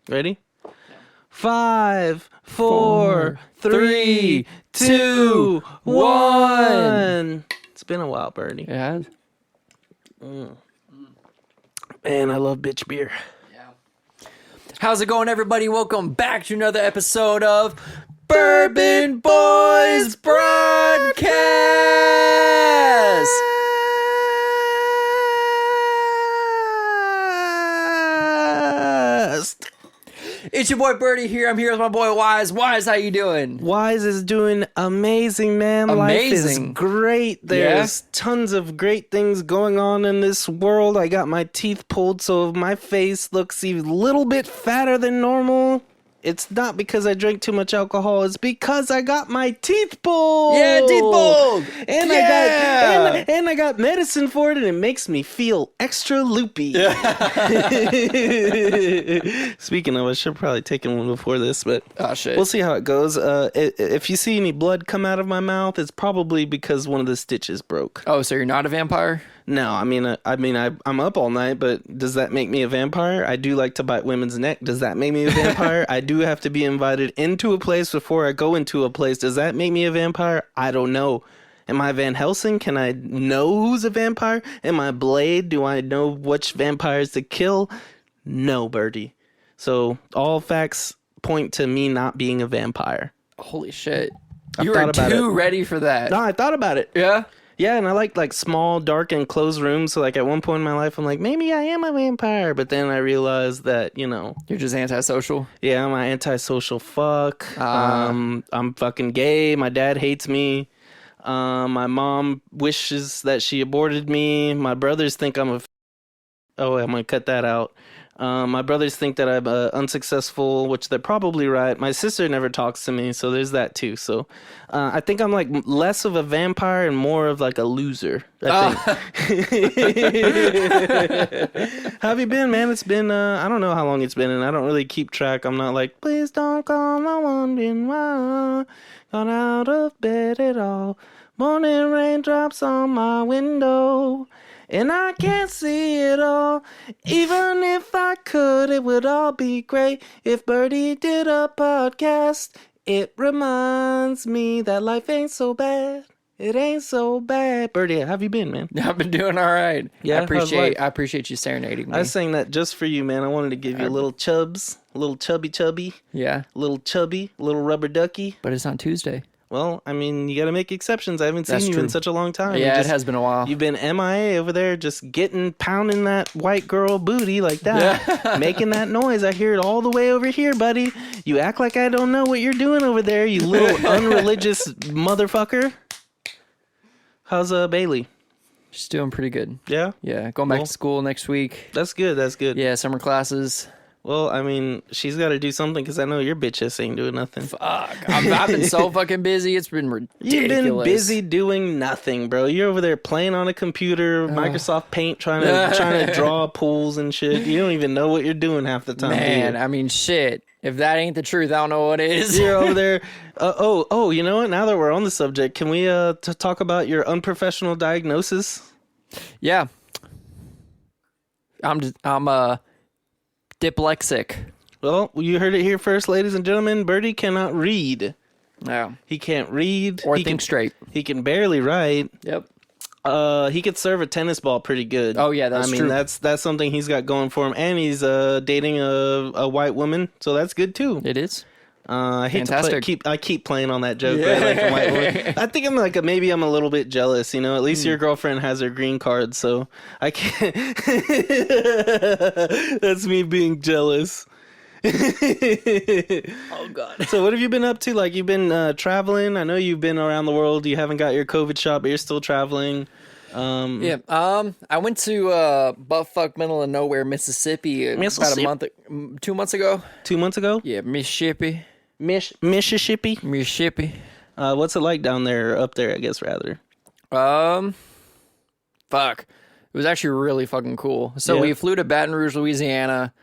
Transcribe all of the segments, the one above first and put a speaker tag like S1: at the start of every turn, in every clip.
S1: Ready? 5, 4, 3, 2, 1. It's been a while, Birdy.
S2: It has.
S1: Man, I love bitch beer.
S2: Yeah. How's it going, everybody? Welcome back to another episode of Bourbon Boys Broadcast. It's your boy Birdy here. I'm here with my boy WyZe. WyZe, how you doing?
S1: WyZe is doing amazing, man.
S2: Amazing.
S1: Life is great. There's tons of great things going on in this world. I got my teeth pulled, so my face looks even a little bit fatter than normal. It's not because I drank too much alcohol. It's because I got my teeth pulled.
S2: Yeah, teeth pulled.
S1: And I got medicine for it, and it makes me feel extra loopy. Speaking of, I should have probably taken one before this, but we'll see how it goes. If you see any blood come out of my mouth, it's probably because one of the stitches broke.
S2: Oh, so you're not a vampire?
S1: No, I'm up all night, but does that make me a vampire? I do like to bite women's neck. Does that make me a vampire? I do have to be invited into a place before I go into a place. Does that make me a vampire? I don't know. Am I Van Helsing? Can I know who's a vampire? Am I Blade? Do I know which vampires to kill? No, Birdy. So all facts point to me not being a vampire.
S2: Holy shit. You were too ready for that.
S1: No, I thought about it.
S2: Yeah?
S1: Yeah, and I like small, dark, and closed rooms. So like at one point in my life, I'm like, maybe I am a vampire. But then I realized that, you're
S2: just antisocial.
S1: Yeah, I'm an antisocial fuck. I'm fucking gay. My dad hates me. My mom wishes that she aborted me. My brothers think I'm gonna cut that out. My brothers think that I'm unsuccessful, which they're probably right. My sister never talks to me, so there's that too. So I think I'm like less of a vampire and more of like a loser, I think. How have you been, man? It's been, I don't know how long it's been, and I don't really keep track. I'm not like, please don't call no wondering why. Got out of bed at all. Morning raindrops on my window. And I can't see it all. Even if I could, it would all be great if Birdy did a podcast. It reminds me that life ain't so bad. It ain't so bad. Birdy, how have you been, man?
S2: I've been doing all right.
S1: Yeah,
S2: I appreciate you serenading me.
S1: I sang that just for you, man. I wanted to give you a little chubs, a little chubby.
S2: Yeah.
S1: A little chubby, a little rubber ducky.
S2: But it's on Tuesday.
S1: Well, I mean, you got to make exceptions. I haven't seen you in such a long time.
S2: Yeah, it has been a while.
S1: You've been MIA over there just pounding that white girl booty like that, making that noise. I hear it all the way over here, buddy. You act like I don't know what you're doing over there, you little unreligious motherfucker. How's Bailey?
S2: She's doing pretty good.
S1: Yeah?
S2: Yeah, going back to school next week.
S1: That's good.
S2: Yeah, summer classes.
S1: Well, I mean, she's got to do something because I know your bitch ass ain't doing nothing.
S2: Fuck. I've been so fucking busy. It's been ridiculous.
S1: You've been busy doing nothing, bro. You're over there playing on a computer, Microsoft Paint, trying to draw pools and shit. You don't even know what you're doing half the time.
S2: Man, I mean, shit. If that ain't the truth, I don't know what is.
S1: You're over there. You know what? Now that we're on the subject, can we talk about your unprofessional diagnosis?
S2: Yeah. I'm dyslexic.
S1: Well, you heard it here first, ladies and gentlemen. Birdy cannot read.
S2: Yeah.
S1: He can't read.
S2: Or think straight.
S1: He can barely write.
S2: Yep.
S1: He could serve a tennis ball pretty good.
S2: Oh, yeah, that's true. I mean,
S1: that's something he's got going for him. And he's dating a white woman, so that's good, too.
S2: It is.
S1: I hate to keep playing on that joke, right? Like a white woman. I think I'm maybe I'm a little bit jealous, At least your girlfriend has her green card, so I can't. That's me being jealous.
S2: Oh God.
S1: So what have you been up to? Like, you've been traveling. I know you've been around the world. You haven't got your COVID shot, but you're still traveling.
S2: I went to buttfuck middle of nowhere, Mississippi, about 2 months ago.
S1: 2 months ago?
S2: Yeah, Mississippi.
S1: Mississippi. What's it like down there, up there, I guess, rather?
S2: Fuck. It was actually really fucking cool. So we flew to Baton Rouge, Louisiana,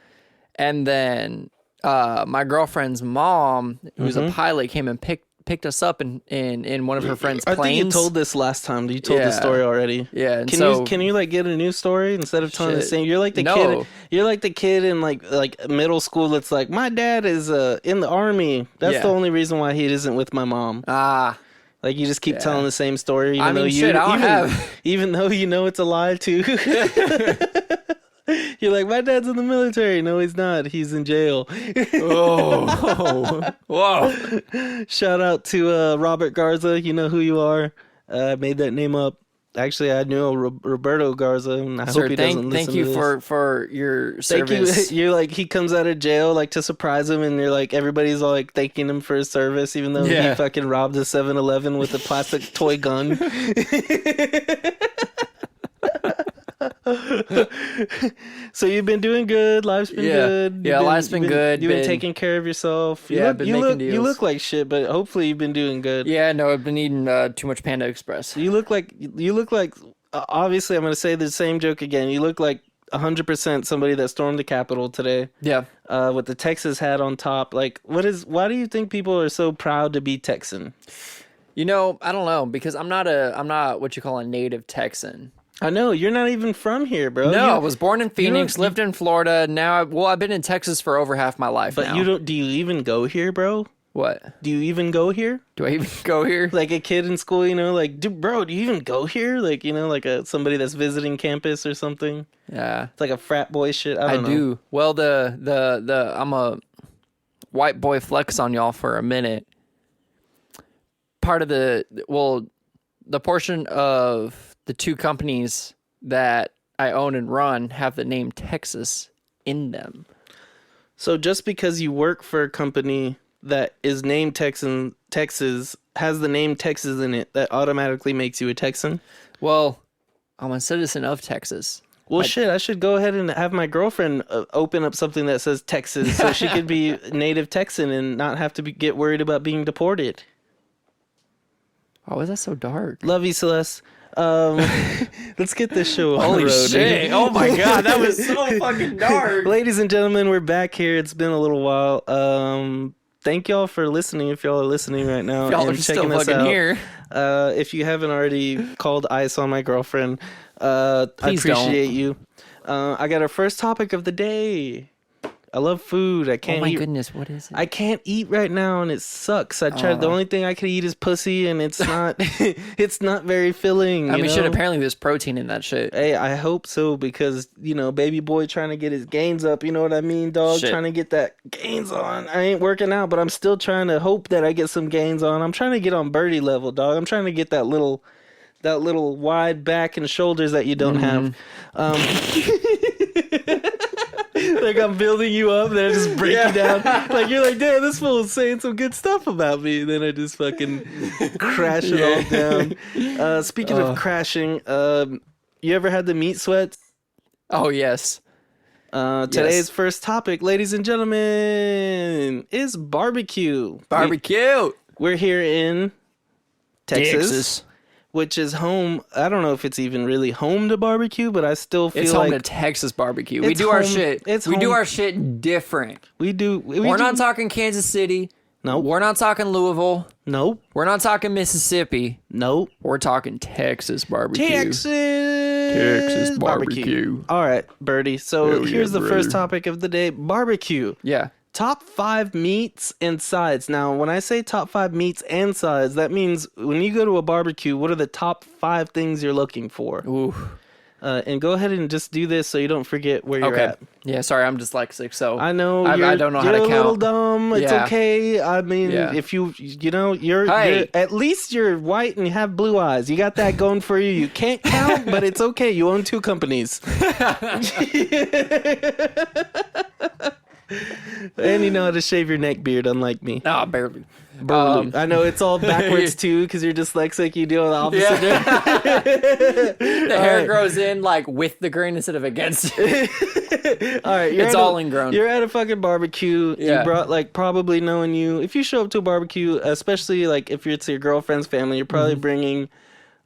S2: and then my girlfriend's mom, who's a pilot, came and picked picked us up in one of her friend's
S1: I
S2: planes.
S1: think you told this last time. You told the story already.
S2: Yeah. And
S1: can you like get a new story instead of telling the same? You're like the
S2: No.
S1: kid. You're like the kid in like middle school that's like, my dad is in the army. That's the only reason why he isn't with my mom. Like you just keep telling the same story. Even even though you know it's a lie too. You're like, my dad's in the military. No, he's not. He's in jail.
S2: Oh, whoa!
S1: Shout out to Robert Garza. You know who you are. I made that name up. Actually, I knew Roberto Garza, and I hope he doesn't listen
S2: thank
S1: to
S2: you
S1: this.
S2: for your service.
S1: Thank you. You're like, he comes out of jail like to surprise him, and you're like, everybody's all like thanking him for his service, even though he fucking robbed a 7-Eleven with a plastic toy gun. So you've been doing good. Life's been good.
S2: Life's been good.
S1: You've been taking care of yourself.
S2: I've been making deals.
S1: You look like shit, but hopefully you've been doing good.
S2: Yeah, no, I've been eating too much Panda Express.
S1: You look like obviously I'm going to say the same joke again. You look like 100% somebody that stormed the Capitol today.
S2: Yeah.
S1: With the Texas hat on top. Like, why do you think people are so proud to be Texan?
S2: You know, I don't know, because I'm not what you call a native Texan.
S1: I know, you're not even from here, bro.
S2: No, I was born in Phoenix, lived in Florida. Now, I've been in Texas for over half my life now.
S1: But do you even go here, bro?
S2: What?
S1: Do you even go here?
S2: Do I even go here?
S1: Like a kid in school, you know, like, bro, do you even go here? Like, you know, like somebody that's visiting campus or something.
S2: Yeah.
S1: It's like a frat boy shit. I don't know.
S2: do. Well, I'm a white boy flex on y'all for a minute. Part of the portion of the two companies that I own and run have the name Texas in them.
S1: So just because you work for a company that is named Texas has the name Texas in it, that automatically makes you a Texan?
S2: Well, I'm a citizen of Texas.
S1: Well, shit, I should go ahead and have my girlfriend open up something that says Texas so she could be native Texan and not have to get worried about being deported.
S2: Why was that so dark?
S1: Love you, Celeste. Let's get this show on the road.
S2: Holy shit. Oh my god, that was so fucking dark.
S1: Ladies and gentlemen, we're back here. It's been a little while. Thank y'all for listening, if y'all are listening right now.
S2: Y'all
S1: and
S2: are still
S1: checking us
S2: fucking
S1: out.
S2: here.
S1: If you haven't already called ice on my girlfriend, I appreciate you. I got our first topic of the day. I love food. I can't eat.
S2: Oh my goodness, what is it?
S1: I can't eat right now, and it sucks. I tried. The only thing I can eat is pussy, and it's not. It's not very filling.
S2: I mean, shit. Apparently, there's protein in that shit.
S1: Hey, I hope so, because baby boy trying to get his gains up. You know what I mean, dog?
S2: Shit.
S1: Trying to get that gains on. I ain't working out, but I'm still trying to hope that I get some gains on. I'm trying to get on Birdy level, dog. I'm trying to get that little wide back and shoulders that you don't have. Like I'm building you up, then I just break you down. Like you're like, damn, this fool is saying some good stuff about me. And then I just fucking crash it all down. Speaking of crashing, you ever had the meat sweats?
S2: Oh yes.
S1: Today's first topic, ladies and gentlemen, is barbecue.
S2: Barbecue.
S1: We're here in Texas. Which is home. I don't know if it's even really home to barbecue, but I still feel
S2: it's
S1: like
S2: home to Texas barbecue. We
S1: it's
S2: do our
S1: home-
S2: shit.
S1: it's
S2: We do
S1: home-
S2: our shit different.
S1: we do.
S2: We're not talking Kansas City.
S1: Nope.
S2: We're not talking Louisville.
S1: Nope.
S2: We're not talking Mississippi.
S1: Nope.
S2: We're talking Texas barbecue.
S1: Texas
S2: barbecue.
S1: All right, Birdy. So
S2: Hell yeah,
S1: here's the
S2: brother.
S1: first topic of the day: barbecue.
S2: Yeah.
S1: Top 5 meats and sides. Now, when I say top 5 meats and sides, that means when you go to a barbecue, what are the top 5 things you're looking for?
S2: Ooh.
S1: And go ahead and just do this so you don't forget where you're
S2: Okay.
S1: at.
S2: Yeah, sorry, I'm dyslexic, so
S1: I know
S2: I don't know how
S1: you're
S2: to
S1: a little
S2: count.
S1: dumb. It's
S2: Yeah.
S1: okay. I mean,
S2: Yeah.
S1: if you're
S2: Hey.
S1: you're at least you're white and you have blue eyes. You got that going for you. You can't count, but it's okay. You own 2 companies. And you know how to shave your neck beard, unlike me.
S2: No, barely.
S1: I know it's all backwards too, because you're dyslexic. You do the opposite.
S2: The hair grows in like with the grain instead of against it.
S1: All right,
S2: It's all ingrown.
S1: You're at a fucking barbecue.
S2: Yeah.
S1: You brought probably knowing you. If you show up to a barbecue, especially if it's your girlfriend's family, you're probably bringing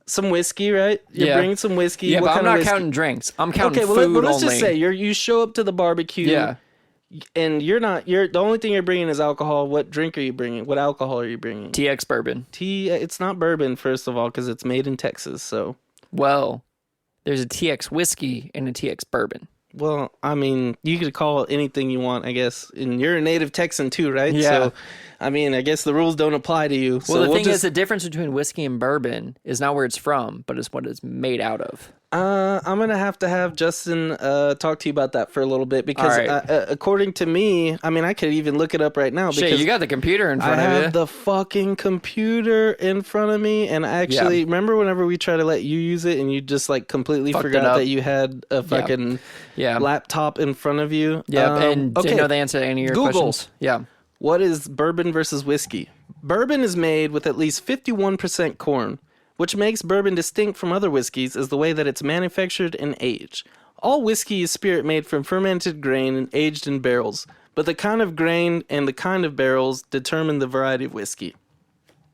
S1: some whiskey, right? You're bringing some whiskey.
S2: Yeah,
S1: What
S2: but I'm
S1: kind of
S2: not
S1: whiskey?
S2: counting drinks. I'm counting
S1: Okay,
S2: food
S1: well, let's
S2: only.
S1: just say you show up to the barbecue.
S2: Yeah.
S1: And you're not. You're the only thing you're bringing is alcohol. What drink are you bringing? What alcohol are you bringing?
S2: TX bourbon.
S1: It's not bourbon, first of all, because it's made in Texas. So,
S2: Well, there's a TX whiskey and a TX bourbon.
S1: well, I mean, you could call it anything you want, I guess. And you're a native Texan too, right?
S2: Yeah.
S1: So, I mean, I guess the rules don't apply to you.
S2: Well,
S1: So
S2: the thing is, the difference between whiskey and bourbon is not where it's from, but it's what it's made out of.
S1: I'm gonna have to have Justin talk to you about that for a little bit because,
S2: All right.
S1: according to me, I mean, I could even look it up right now because
S2: Shit, you got the computer in
S1: I
S2: front of
S1: have
S2: you.
S1: the fucking computer in front of me, and I actually remember whenever we try to let you use it, and you just like completely
S2: Fucked it
S1: forgot
S2: up.
S1: that you had a fucking
S2: Yeah.
S1: laptop in front of you.
S2: Yeah, and didn't know the answer to any of your
S1: Google.
S2: questions. Yeah.
S1: What is bourbon versus whiskey? Bourbon is made with at least 51% corn, which makes bourbon distinct from other whiskeys is the way that it's manufactured and aged. All whiskey is spirit made from fermented grain and aged in barrels, but the kind of grain and the kind of barrels determine the variety of whiskey.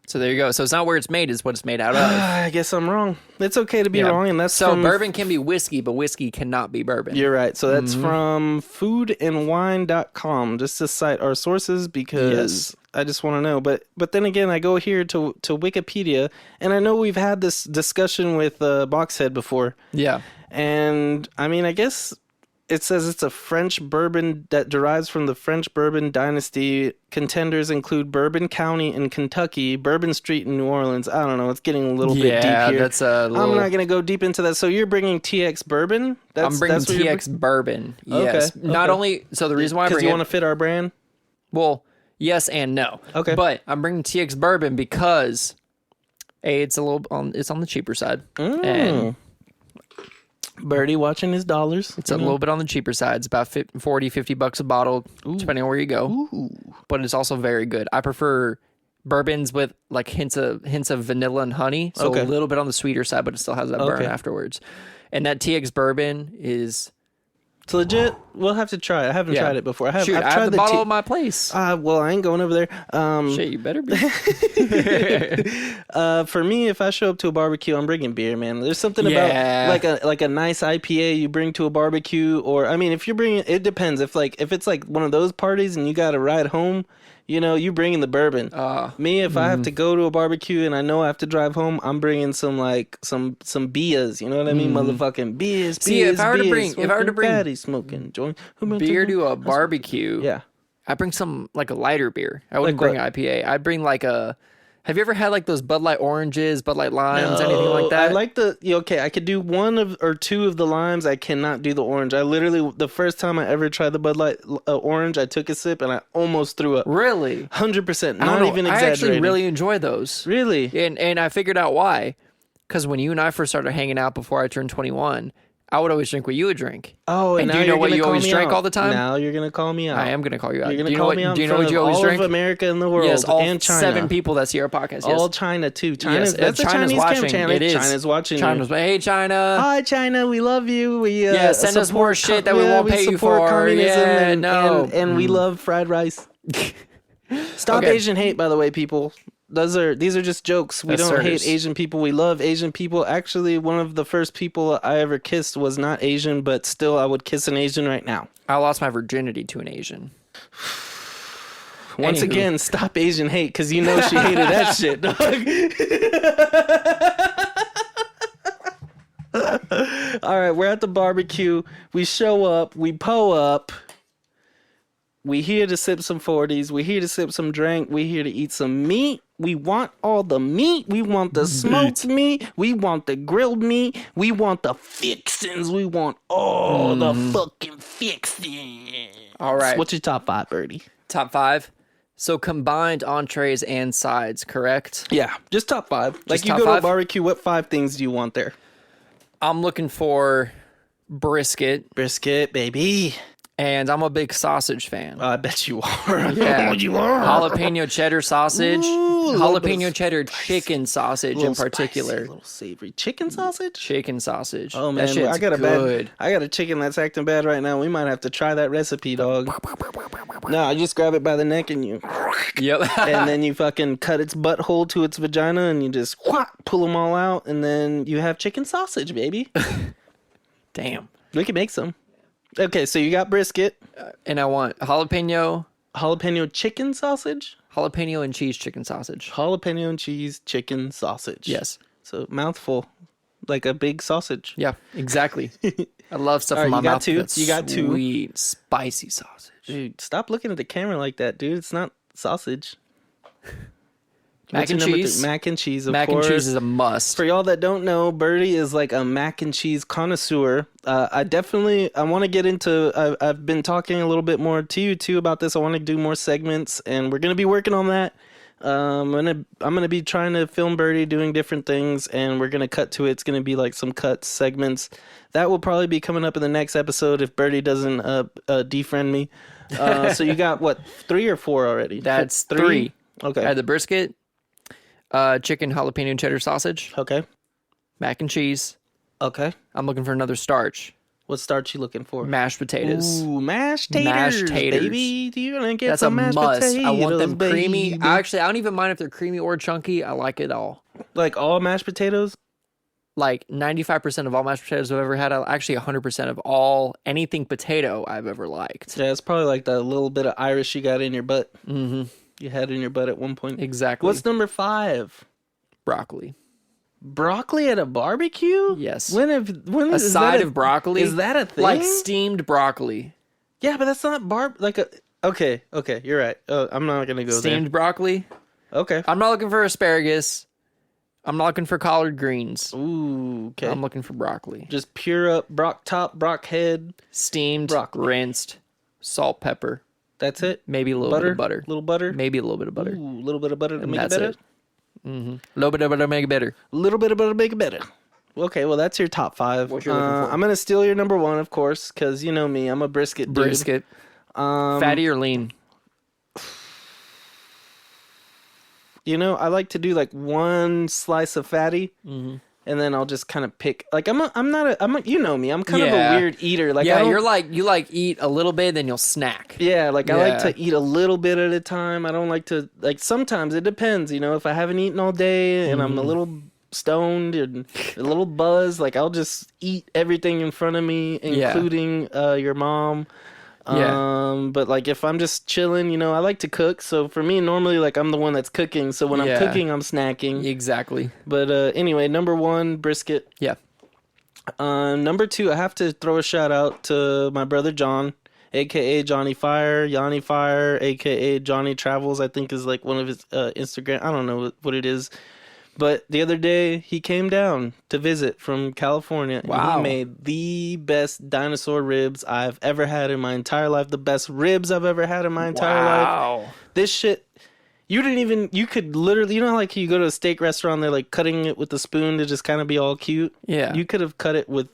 S2: So there you go. So it's not where it's made, it's what it's made out of.
S1: I guess I'm wrong. It's okay to be wrong, and that's
S2: so
S1: from...
S2: bourbon can be whiskey, but whiskey cannot be bourbon.
S1: You're right. So that's from foodandwine.com, just to cite our sources because I just want to know. But then again, I go here to Wikipedia, and I know we've had this discussion with Boxhead before.
S2: Yeah.
S1: And I mean, I guess it says it's a French bourbon that derives from the French Bourbon dynasty. Contenders include Bourbon County in Kentucky, Bourbon Street in New Orleans. I don't know. It's getting a little bit deep here.
S2: Yeah, that's a little...
S1: I'm not going to go deep into that. So you're bringing TX bourbon?
S2: I'm bringing TX bourbon. Yes.
S1: Okay,
S2: Not
S1: okay.
S2: only... So the reason why I
S1: Because
S2: bring
S1: you
S2: it...
S1: want to fit our brand?
S2: Well, yes and no.
S1: Okay.
S2: But I'm bringing TX bourbon because... A, it's a little it's on the cheaper side. And
S1: Birdy watching his dollars.
S2: it's a little bit on the cheaper side. It's about 40, 50 bucks a bottle, depending on where you go.
S1: Ooh.
S2: But it's also very good. I prefer bourbons with like hints of vanilla and honey. So
S1: Okay.
S2: a little bit on the sweeter side, but it still has that burn
S1: Okay.
S2: afterwards. And that TX bourbon is...
S1: It's legit. We'll have to try it. I haven't tried it before. I've
S2: I
S1: tried
S2: have the bottle
S1: T-
S2: at my place.
S1: well, I ain't going over there.
S2: Shit, you better be.
S1: For me, if I show up to a barbecue, I'm bringing beer, man. There's something
S2: Yeah.
S1: about like a nice IPA you bring to a barbecue, or I mean, if you're bringing, it depends. If it's like one of those parties and you got to ride home, you know, you bringing the bourbon. Me, if I have to go to a barbecue and I know I have to drive home, I'm bringing some beers. You know what I mean? Motherfucking beers.
S2: See, if I were to bring
S1: fatty smoking joint
S2: beer to a barbecue,
S1: yeah.
S2: I bring some like a lighter beer. I wouldn't
S1: Like
S2: bring
S1: what?
S2: IPA. I'd bring like a... Have you ever had like those Bud Light oranges, Bud Light limes, anything like that?
S1: I like okay, I could do one or two of the limes. I cannot do the orange. I literally, the first time I ever tried the Bud Light orange, I took a sip and I almost threw up.
S2: Really?
S1: 100%.
S2: I
S1: Not
S2: don't know.
S1: even
S2: I
S1: exaggerating.
S2: actually really enjoy those.
S1: Really?
S2: And I figured out why. Because when you and I first started hanging out before I turned 21, I would always drink what you would drink.
S1: Oh,
S2: and
S1: now
S2: do you know
S1: you're
S2: what
S1: gonna
S2: you
S1: call
S2: always
S1: me
S2: drank
S1: out.
S2: all the time?
S1: Now you're going to call me out.
S2: I am going to call you out.
S1: You're going
S2: Do
S1: to
S2: you know
S1: call
S2: what?
S1: me out
S2: Do you
S1: in
S2: know
S1: front
S2: what you
S1: of
S2: always
S1: all
S2: drink?
S1: of America in the world
S2: Yes, all
S1: and China.
S2: 7 people that see our podcast. Yes.
S1: All China too. China's
S2: Yes,
S1: that's a
S2: China's
S1: Chinese
S2: watching.
S1: channel.
S2: It is.
S1: China's watching.
S2: China's like, hey China.
S1: Hi China, we love you. We
S2: Send us more shit that we won't pay you
S1: support
S2: for.
S1: communism
S2: Yeah,
S1: and,
S2: no.
S1: and we love fried rice. Stop
S2: Okay.
S1: Asian hate, by the way, people. These are just jokes. We don't hate Asian people. We love Asian people. Actually, one of the first people I ever kissed was not Asian, but still, I would kiss an Asian right now.
S2: I lost my virginity to an Asian.
S1: Once
S2: Anywho.
S1: again, stop Asian hate, because you know she hated that shit, dog. All right, we're at the barbecue. We show up. We pull up. We here to sip some 40s. We here to sip some drink. We here to eat some meat. We want all the meat. We want the smoked meat. We want the grilled meat. We want the fixins. We want all the fucking fixins.
S2: All right.
S1: What's your top 5, Birdy?
S2: Top 5. So combined entrees and sides, correct?
S1: Yeah, just top 5. Like you
S2: top
S1: go to a
S2: 5?
S1: barbecue, what 5 things do you want there?
S2: I'm looking for brisket,
S1: Brisket, baby.
S2: and I'm a big sausage fan.
S1: I bet you are.
S2: Yeah.
S1: You are.
S2: Jalapeno cheddar sausage,
S1: Ooh, a little bit
S2: jalapeno
S1: of
S2: cheddar chicken sausage in particular.
S1: Spicy, a little savory chicken sausage.
S2: Chicken sausage.
S1: Oh man,
S2: that shit's
S1: I got
S2: good.
S1: I got a chicken that's acting bad right now. We might have to try that recipe, dog. No, you just grab it by the neck and you,
S2: Yep.
S1: and then you fucking cut its butthole to its vagina and you just pull them all out and then you have chicken sausage, baby.
S2: Damn.
S1: We can make some. Okay, so you got brisket,
S2: And I want jalapeno
S1: chicken sausage,
S2: and cheese chicken sausage.
S1: jalapeno and cheese chicken sausage.
S2: Yes.
S1: So mouthful, like a big sausage.
S2: Yeah, exactly. I love stuff
S1: All
S2: in
S1: right,
S2: my
S1: you got
S2: mouth.
S1: two.
S2: That's
S1: You got two.
S2: Sweet, spicy sausage.
S1: Dude, stop looking at the camera like that, dude. It's not sausage.
S2: Mac and
S1: What's your number
S2: cheese.
S1: three? Mac and cheese, of
S2: Mac
S1: course.
S2: and cheese is a must.
S1: For y'all that don't know, Birdy is like a mac and cheese connoisseur. I want to get into. I've been talking a little bit more to you too about this. I want to do more segments, and we're gonna be working on that. I'm gonna be trying to film Birdy doing different things, and we're gonna cut to it. It's gonna be like some cut segments that will probably be coming up in the next episode if Birdy doesn't defriend me. So you got what, 3 or 4 already?
S2: That's 3.
S1: Okay.
S2: I had the brisket, chicken jalapeno cheddar sausage,
S1: Okay.
S2: mac and cheese.
S1: Okay.
S2: I'm looking for another starch.
S1: What starch you looking for?
S2: Mashed potatoes.
S1: Ooh, mashed taters,
S2: Mashed taters.
S1: baby. Do you want to get
S2: That's a
S1: some mashed
S2: must.
S1: potatoes?
S2: I want them creamy.
S1: baby?
S2: Actually, I don't even mind if they're creamy or chunky. I like it all.
S1: Like all mashed potatoes?
S2: Like 95% of all mashed potatoes I've ever had. Actually, 100% of anything potato I've ever liked.
S1: Yeah, it's probably like that little bit of Irish you got in your butt. Mm-hmm. You had in your butt at one point.
S2: Exactly.
S1: What's number 5?
S2: Broccoli.
S1: Broccoli at a barbecue?
S2: Yes.
S1: When
S2: A
S1: is
S2: side
S1: that
S2: of broccoli.
S1: Is that a thing?
S2: Like steamed broccoli.
S1: Yeah, but that's not Okay, you're right. I'm not gonna go
S2: Steamed broccoli.
S1: there. Okay.
S2: I'm not looking for asparagus. I'm not looking for collard greens.
S1: Ooh, okay.
S2: I'm looking for broccoli.
S1: Just pure up brock top, brock head.
S2: Steamed,
S1: broccoli.
S2: rinsed, salt, pepper.
S1: That's it.
S2: Maybe a little bit of butter.
S1: Little butter.
S2: Maybe a little bit of butter.
S1: Ooh, a little bit of butter to
S2: And
S1: make it
S2: that's
S1: better.
S2: it. A little bit of butter to make it better.
S1: A little bit of butter to make it better. Okay, well that's your top 5.
S2: What you're looking for?
S1: I'm gonna steal your number 1, of course, because you know me. I'm a brisket dude.
S2: Brisket. Fatty or lean?
S1: You know, I like to do like one slice of fatty, and then I'll just kind of pick. Like you know me. I'm kind of a weird eater. Like
S2: you eat a little bit, then you'll snack.
S1: Yeah, like I like
S2: Yeah.
S1: to eat a little bit at a time. I don't like to sometimes it depends, you know, if I haven't eaten all day and I'm a little stoned and a little buzzed, like I'll just eat everything in front of me, including your mom. But like if I'm just chilling, you know, I like to cook. So for me, normally like I'm the one that's cooking. So when I'm cooking, I'm snacking.
S2: Exactly.
S1: But anyway, number 1, brisket.
S2: Yeah.
S1: Number 2, I have to throw a shout out to my brother John, aka Johnny Fire, Yanni Fire, aka Johnny Travels. I think is like one of his Instagram. I don't know what it is. But the other day, he came down to visit from California.
S2: Wow.
S1: And he made the best dinosaur ribs I've ever had in my entire life. The best ribs I've ever had in my entire life.
S2: Wow.
S1: This shit, you could literally, you know, like you go to a steak restaurant, they're like cutting it with a spoon to just kind of be all cute.
S2: Yeah.
S1: You could have cut it with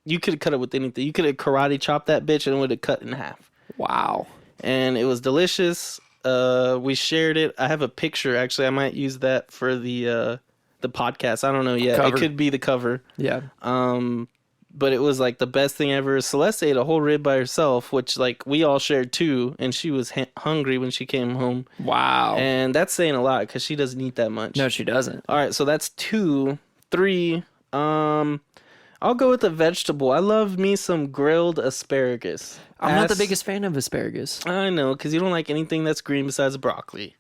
S1: anything. You could have karate chopped that bitch and it would have cut in half.
S2: Wow.
S1: And it was delicious. We shared it. I have a picture. Actually, I might use that for the podcast. I don't know yet.
S2: Cover.
S1: It could be the cover.
S2: Yeah.
S1: But it was like the best thing ever. Celeste ate a whole rib by herself, which like we all shared too, and she was hungry when she came home.
S2: Wow.
S1: And that's saying a lot because she doesn't eat that much.
S2: No, she doesn't.
S1: All right, so that's 2. 3. I'll go with a vegetable. I love me some grilled asparagus.
S2: I'm not the biggest fan of asparagus.
S1: I know, because you don't like anything that's green besides broccoli.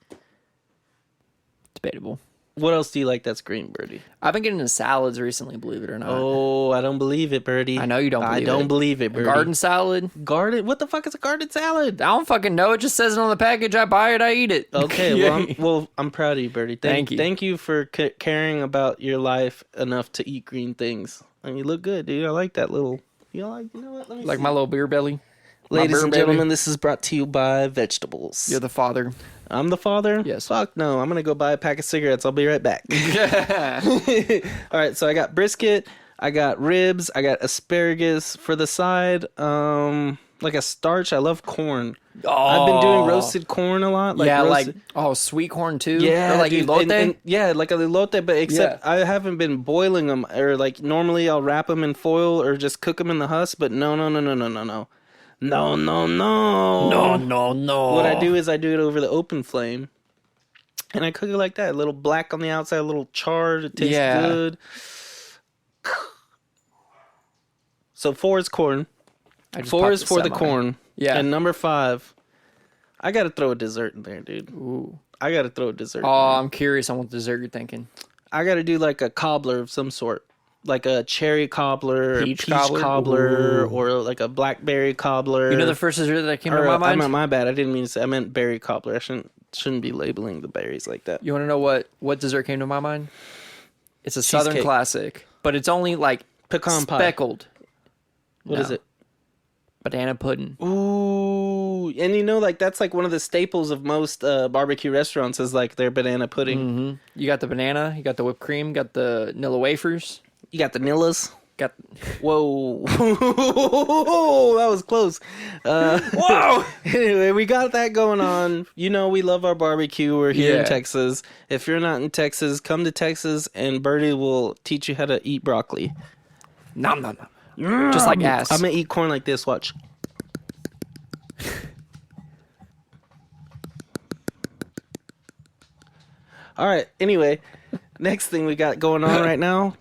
S2: Debatable.
S1: What else do you like that's green, Birdy?
S2: I've been getting into salads recently, believe it or not.
S1: Oh, I don't believe it, Birdy.
S2: I know you don't believe it.
S1: I don't believe it, Birdy.
S2: Garden salad?
S1: Garden? What the fuck is a garden salad?
S2: I don't fucking know. It just says it on the package. I buy it. I eat it.
S1: Okay, I'm proud of you, Birdy.
S2: Thank you.
S1: Thank you for caring about your life enough to eat green things. I mean, you look good, dude. I like that little... You know what? Let me
S2: Like
S1: see.
S2: my little beer belly.
S1: Ladies and
S2: beer belly.
S1: gentlemen, this is brought to you by vegetables.
S2: You're the father.
S1: I'm the father?
S2: Yes.
S1: Fuck no. I'm going to go buy a pack of cigarettes. I'll be right back. All right, so I got brisket, I got ribs, I got asparagus for the side. Like a starch. I love corn.
S2: Oh.
S1: I've been doing roasted corn a lot.
S2: Sweet corn too.
S1: Yeah,
S2: or like
S1: dude,
S2: elote.
S1: yeah, like a elote, but except I haven't been boiling them, or like normally I'll wrap them in foil or just cook them in the husk. But no. What I do is I do it over the open flame, and I cook it like that. A little black on the outside, a little charred. It tastes good. So 4 is corn.
S2: I just
S1: 4
S2: popped
S1: is
S2: a
S1: for the
S2: semi.
S1: corn.
S2: Yeah.
S1: And number 5, I gotta throw a dessert in there, dude.
S2: Ooh.
S1: I gotta throw a dessert.
S2: Oh,
S1: in there.
S2: I'm curious on what dessert you're thinking.
S1: I gotta do like a cobbler of some sort, like a cherry cobbler,
S2: Peach
S1: or peach
S2: cobbler? Ooh.
S1: or like a blackberry cobbler.
S2: You know the first dessert that came to
S1: or,
S2: my mind?
S1: my bad. I didn't mean to say. I meant berry cobbler. I shouldn't be labeling the berries like that.
S2: You want to know what dessert came to my mind? It's a Southern
S1: Cheesecake.
S2: classic, but it's only like
S1: Pecan pie.
S2: speckled.
S1: What is it?
S2: Banana pudding.
S1: Ooh, and you know, like that's like one of the staples of most barbecue restaurants is like their banana pudding.
S2: Mm-hmm. You got the banana, you got the whipped cream, got the vanilla wafers,
S1: You got the Nillas.
S2: got.
S1: Whoa, that was close. Whoa. Anyway, we got that going on. You know, we love our barbecue. We're here in
S2: Yeah.
S1: Texas. If you're not in Texas, come to Texas, and Birdy will teach you how to eat broccoli.
S2: Nom nom nom. Just like ass.
S1: I'm gonna eat corn like this. Watch. All right. Anyway, next thing we got going on right now,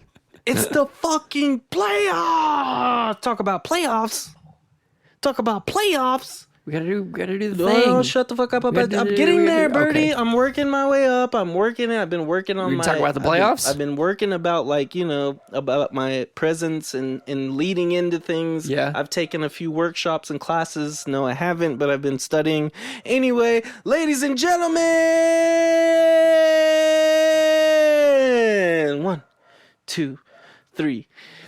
S1: it's the fucking playoffs. Talk about playoffs. Talk about playoffs.
S2: We gotta do the
S1: Oh,
S2: thing.
S1: shut the fuck up. I'm
S2: We gotta do-
S1: getting
S2: we
S1: there,
S2: gotta do-
S1: Birdie.
S2: okay.
S1: I'm working my way up. I'm working it. I've been working on
S2: We
S1: my...
S2: talk about the playoffs?
S1: I've been working about, like, you know, about my presence and leading into things.
S2: Yeah.
S1: I've taken a few workshops and classes. No, I haven't, but I've been studying. Anyway, ladies and gentlemen. 1, 2, 3.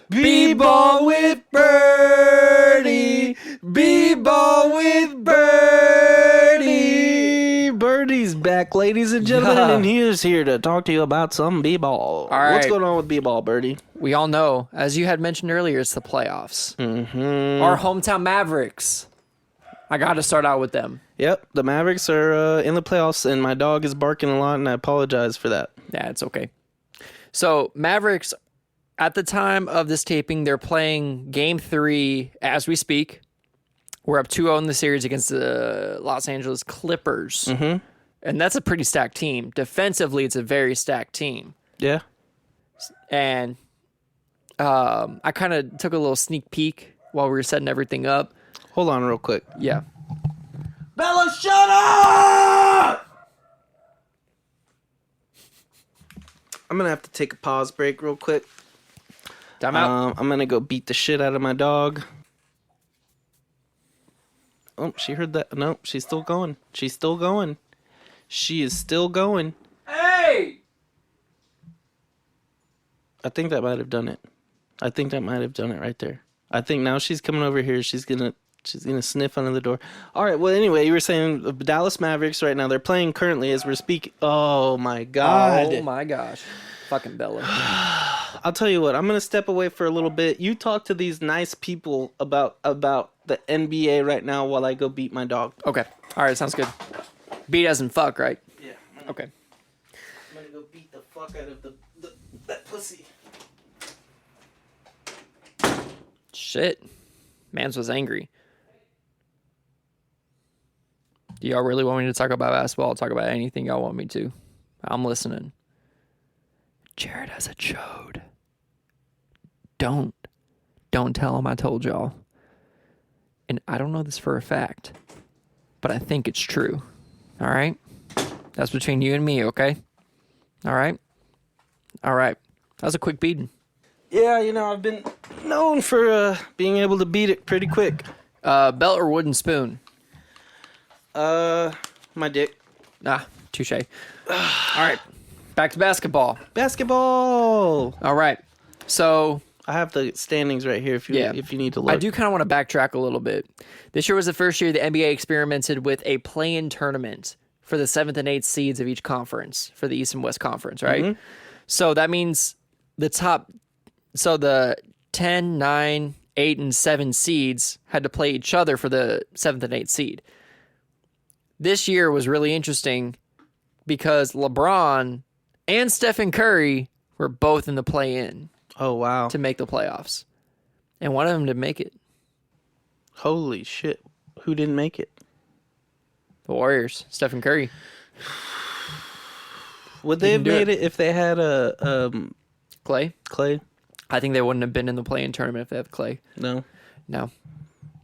S1: B-ball with Birdie. B-ball with Birdie. Birdie's back, ladies and gentlemen, and he is here to talk to you about some B-ball.
S2: All right.
S1: What's going on with B-ball, Birdie?
S2: We all know, as you had mentioned earlier, it's the playoffs.
S1: Mm-hmm.
S2: Our hometown Mavericks. I got to start out with them.
S1: Yep, the Mavericks are in the playoffs, and my dog is barking a lot, and I apologize for that.
S2: Yeah, it's okay. So, Mavericks, at the time of this taping, they're playing Game 3 as we speak. We're up 2-0 in the series against the Los Angeles Clippers.
S1: Mm-hmm.
S2: And that's a pretty stacked team. Defensively, it's a very stacked team.
S1: Yeah.
S2: And I kind of took a little sneak peek while we were setting everything up.
S1: Hold on real quick.
S2: Yeah.
S1: Bella, shut up! I'm going to have to take a pause break real quick.
S2: Time out.
S1: I'm going to go beat the shit out of my dog. Oh, she heard that. No, she's still going. She's still going. She is still going.
S2: Hey!
S1: I think that might have done it. I think that might have done it right there. I think now she's coming over here. She's gonna sniff under the door. All right. Well, anyway, you were saying the Dallas Mavericks right now. They're playing currently as we're speaking. Oh my God.
S2: Oh my gosh. Fucking Bella.
S1: I'll tell you what. I'm gonna step away for a little bit. You talk to these nice people about the NBA right now while I go beat my dog.
S2: Okay. All right. Sounds good. Beat as in fuck, right?
S1: Yeah.
S2: Okay.
S1: I'm gonna go beat the fuck out of that pussy.
S2: Shit. Mans was angry. Do y'all really want me to talk about basketball? I'll talk about anything y'all want me to. I'm listening. Jared has a chode. Don't tell him I told y'all. And I don't know this for a fact, but I think it's true. All right? That's between you and me, okay? All right? All right. That was a quick beating.
S1: Yeah, you know, I've been known for being able to beat it pretty quick.
S2: Belt or wooden spoon?
S1: My dick.
S2: Ah, touche. All right. Back to basketball.
S1: Basketball.
S2: All right. So
S1: I have the standings right here if you need to look.
S2: I do kind of want to backtrack a little bit. This year was the first year the NBA experimented with a play-in tournament for the 7th and 8th seeds of each conference for the East and West Conference, right?
S1: Mm-hmm.
S2: So that means the 10, 9, 8, and 7 seeds had to play each other for the 7th and 8th seed. This year was really interesting because LeBron and Stephen Curry were both in the play-in
S1: Oh, wow.
S2: to make the playoffs. And one of them didn't make it.
S1: Holy shit. Who didn't make it?
S2: The Warriors, Stephen Curry.
S1: Would they have
S2: didn't do
S1: made it if they had
S2: Clay?
S1: Clay?
S2: I think they wouldn't have been in the play-in tournament if they had Clay.
S1: No.
S2: No.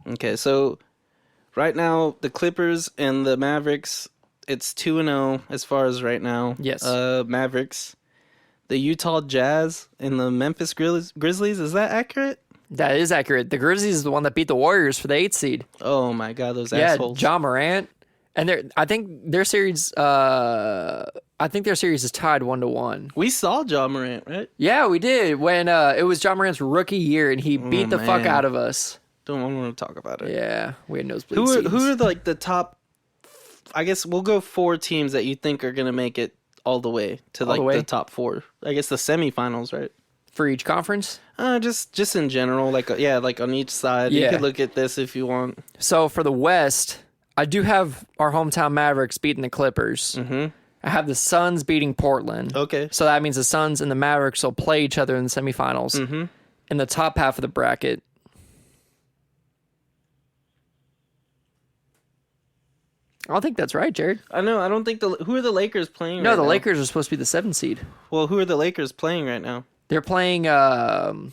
S1: Okay, so right now the Clippers and the Mavericks, it's 2-0 as far as right now.
S2: Yes.
S1: Mavericks, the Utah Jazz, and the Memphis Grizzlies. Is that accurate?
S2: That is accurate. The Grizzlies is the one that beat the Warriors for the 8th seed.
S1: Oh my God, those
S2: Yeah,
S1: assholes!
S2: John Morant, and I think their series. I think their series is tied 1-1.
S1: We saw John Morant, right?
S2: Yeah, we did when it was John Morant's rookie year, and he beat the fuck
S1: man.
S2: out of us.
S1: Don't want to talk about it.
S2: Yeah, we had nosebleed
S1: Who are like the top? I guess we'll go 4 teams that you think are gonna make it all the way to
S2: All the
S1: like
S2: way?
S1: the top 4. I guess the semifinals, right?
S2: for each conference?
S1: Just in general, like like on each side.
S2: Yeah.
S1: You could look at this if you want.
S2: So for the West, I do have our hometown Mavericks beating the Clippers.
S1: Mm-hmm.
S2: I have the Suns beating Portland.
S1: Okay.
S2: So that means the Suns and the Mavericks will play each other in the semifinals.
S1: Mm-hmm.
S2: In the top half of the bracket, I don't think that's right, Jared.
S1: I know. I don't think who are the Lakers playing?
S2: No,
S1: right
S2: the
S1: now?
S2: Lakers are supposed to be the 7th seed.
S1: Well, who are the Lakers playing right now?
S2: They're playing.
S1: The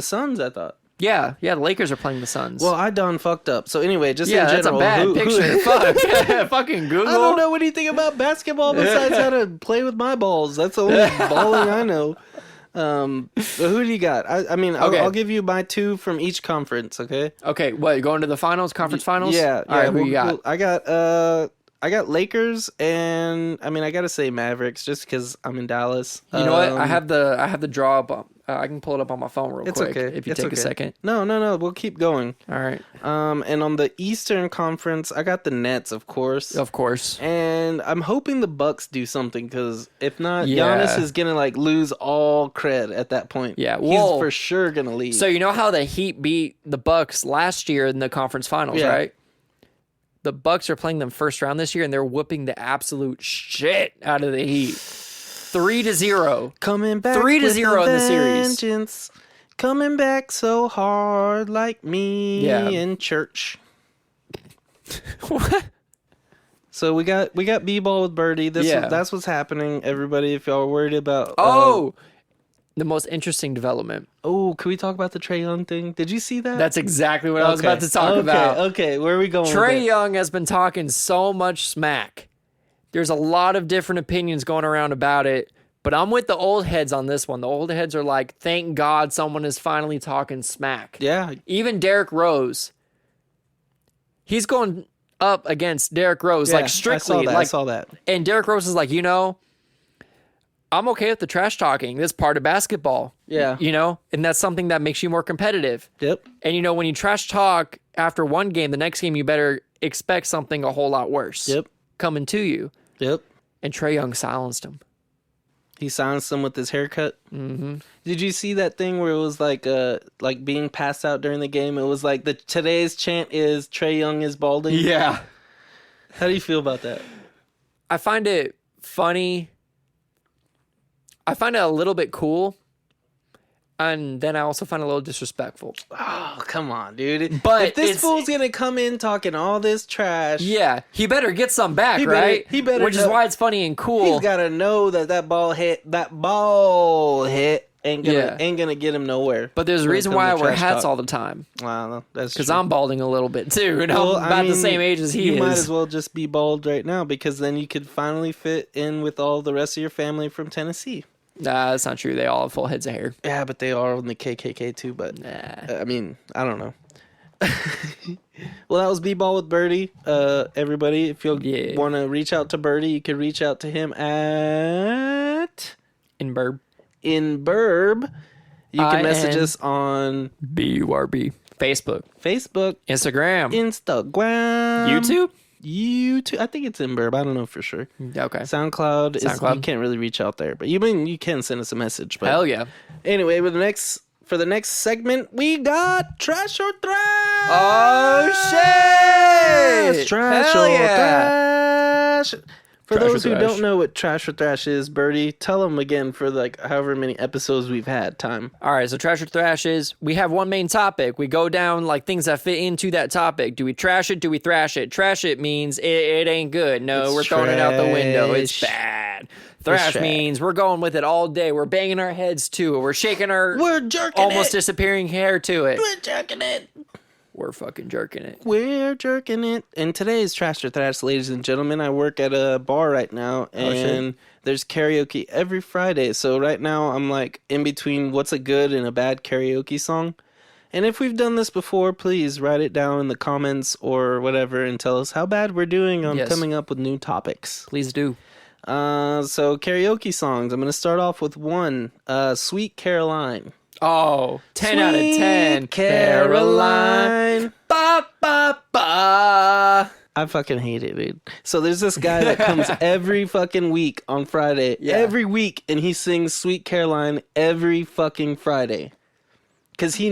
S1: Suns, I thought.
S2: Yeah, the Lakers are playing the Suns.
S1: Well, I done fucked up. So anyway, just
S2: yeah,
S1: in
S2: that's
S1: general,
S2: a bad picture. Fuck, fucking Google.
S1: I don't know anything about basketball besides how to play with my balls. That's the only balling I know. But who do you got? I mean,
S2: Okay.
S1: I'll give you my 2 from each conference. Okay.
S2: Okay, what, going to the finals, conference finals?
S1: Yeah.
S2: All right, who you got?
S1: I got Lakers, and I mean, I gotta say Mavericks just because I'm in Dallas.
S2: You know what? I have the draw up. I can pull it up on my phone real
S1: It's
S2: quick
S1: okay.
S2: if you
S1: It's
S2: take
S1: okay.
S2: a second.
S1: No. We'll keep going.
S2: All right.
S1: And on the Eastern Conference, I got the Nets, of course.
S2: Of course.
S1: And I'm hoping the Bucks do something because if not,
S2: Yeah.
S1: Giannis is gonna like lose all cred at that point.
S2: Yeah,
S1: he's
S2: well,
S1: for sure gonna leave.
S2: So you know how the Heat beat the Bucks last year in the conference finals,
S1: Yeah.
S2: right? The Bucks are playing them first round this year, and they're whooping the absolute shit out of the Heat. 3-0.
S1: coming back
S2: 3-0
S1: with
S2: in the series.
S1: vengeance. Coming back so hard like me
S2: Yeah.
S1: in church.
S2: What?
S1: So we got B-ball with Birdy. That's what's happening. Everybody, if y'all are worried about
S2: The most interesting development.
S1: can we talk about the Trae Young thing? Did you see that?
S2: That's exactly what I was about to talk about.
S1: Okay, where are we going?
S2: Trae
S1: with it?
S2: Young has been talking so much smack. There's a lot of different opinions going around about it, but I'm with the old heads on this one. The old heads are like, thank God someone is finally talking smack.
S1: Yeah,
S2: Even Derrick Rose, he's going up against Derrick Rose, like strictly.
S1: I saw that.
S2: And Derrick Rose is like, I'm okay with the trash talking. That's part of basketball.
S1: Yeah.
S2: And that's something that makes you more competitive.
S1: Yep.
S2: And when you trash talk after one game, the next game you better expect something a whole lot worse.
S1: Yep.
S2: Coming to you.
S1: Yep.
S2: And Trae Young silenced him.
S1: He silenced him with his haircut. Mm-hmm. Did you see that thing where it was like being passed out during the game? It was like today's chant is Trae Young is balding.
S2: Yeah.
S1: How do you feel about that?
S2: I find it funny. I find it a little bit cool. And then I also find it a little disrespectful.
S1: Oh, come on, dude.
S2: But
S1: if this fool's gonna come in talking all this trash,
S2: Yeah, he better get some back, right?
S1: he better
S2: Which is
S1: know-
S2: why it's funny and cool.
S1: he's gotta know that ball hit ain't gonna get him nowhere.
S2: But there's a
S1: when it
S2: reason
S1: comes
S2: why I
S1: to
S2: wear
S1: trash
S2: hats
S1: talk.
S2: all the time.
S1: Wow, that's
S2: Because
S1: true.
S2: I'm balding a little bit too. And
S1: Well,
S2: I'm about the same age as he
S1: you
S2: is.
S1: might as well just be bald right now because then you could finally fit in with all the rest of your family from Tennessee.
S2: Nah, that's not true. They all have full heads of hair.
S1: Yeah, but they are on the KKK too. But
S2: Nah.
S1: I mean, I don't know. Well, that was B-Ball with Birdy. Everybody, if you want to reach out to Birdy, you can reach out to him at
S2: In Burb.
S1: in Burb. You can message
S2: IN
S1: us on
S2: BURB. Facebook.
S1: Facebook,
S2: Instagram.
S1: Instagram,
S2: YouTube?
S1: I think it's in Burb. I don't know for sure.
S2: Okay.
S1: SoundCloud.
S2: SoundCloud.
S1: You can't really reach out there, but you can send us a message. But
S2: Hell yeah.
S1: anyway, for the next segment, we got Trash or Thrash.
S2: Oh, shit.
S1: Trash
S2: Hell
S1: or
S2: yeah.
S1: Thrash. For
S2: Trash or
S1: those who
S2: Thrash.
S1: don't know what Trash or Thrash is, Birdy, tell them again for however many episodes we've had time.
S2: All right, so Trash or Thrash is we have one main topic. We go down like things that fit into that topic. Do we trash it? Do we thrash it? Trash it means it ain't good. No,
S1: It's
S2: we're throwing it out the window. It's
S1: trash.
S2: bad. Thrash
S1: trash.
S2: means we're going with it all day. We're banging our heads to it. We're shaking our
S1: We're jerking
S2: almost
S1: it.
S2: disappearing hair to it.
S1: We're jerking it.
S2: we're fucking jerking it.
S1: We're jerking it. And today's Trash or Thrash, ladies and gentlemen. I work at a bar right now, and there's karaoke every Friday. So right now I'm like in between what's a good and a bad karaoke song. And if we've done this before, please write it down in the comments or whatever and tell us how bad we're doing on coming up with new topics.
S2: Please do.
S1: So karaoke songs. I'm going to start off with one, Sweet Caroline.
S2: Oh, 10 out of 10.
S1: Caroline.
S2: Ba, ba, ba.
S1: I fucking hate it, dude. So there's this guy that comes every fucking week on Friday. Yeah. Every week, and he sings Sweet Caroline every fucking Friday. Because he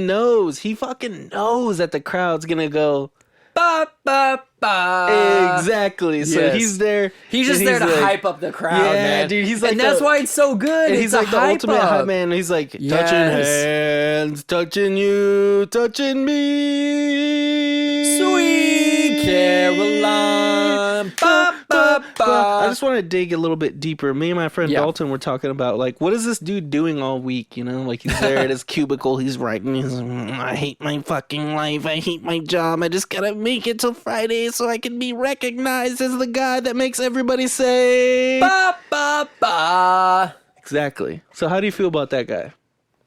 S1: fucking knows that the crowd's going to go,
S2: ba, ba, ba.
S1: Exactly. So he's there.
S2: He's just there to hype up the crowd, man.
S1: Dude, he's like,
S2: and that's why it's so good.
S1: And he's like the ultimate hype man. He's like, touching hands, touching you, touching me.
S2: Sweet Caroline. Ba, ba, ba.
S1: I just want to dig a little bit deeper. Me and my friend Dalton were talking about, like, what is this dude doing all week? You know, like, he's there at his cubicle. He's writing. He's like, I hate my fucking life. I hate my job. I just gotta make it till Friday so I can be recognized as the guy that makes everybody say
S2: ba, ba, ba.
S1: Exactly. So how do you feel about that guy?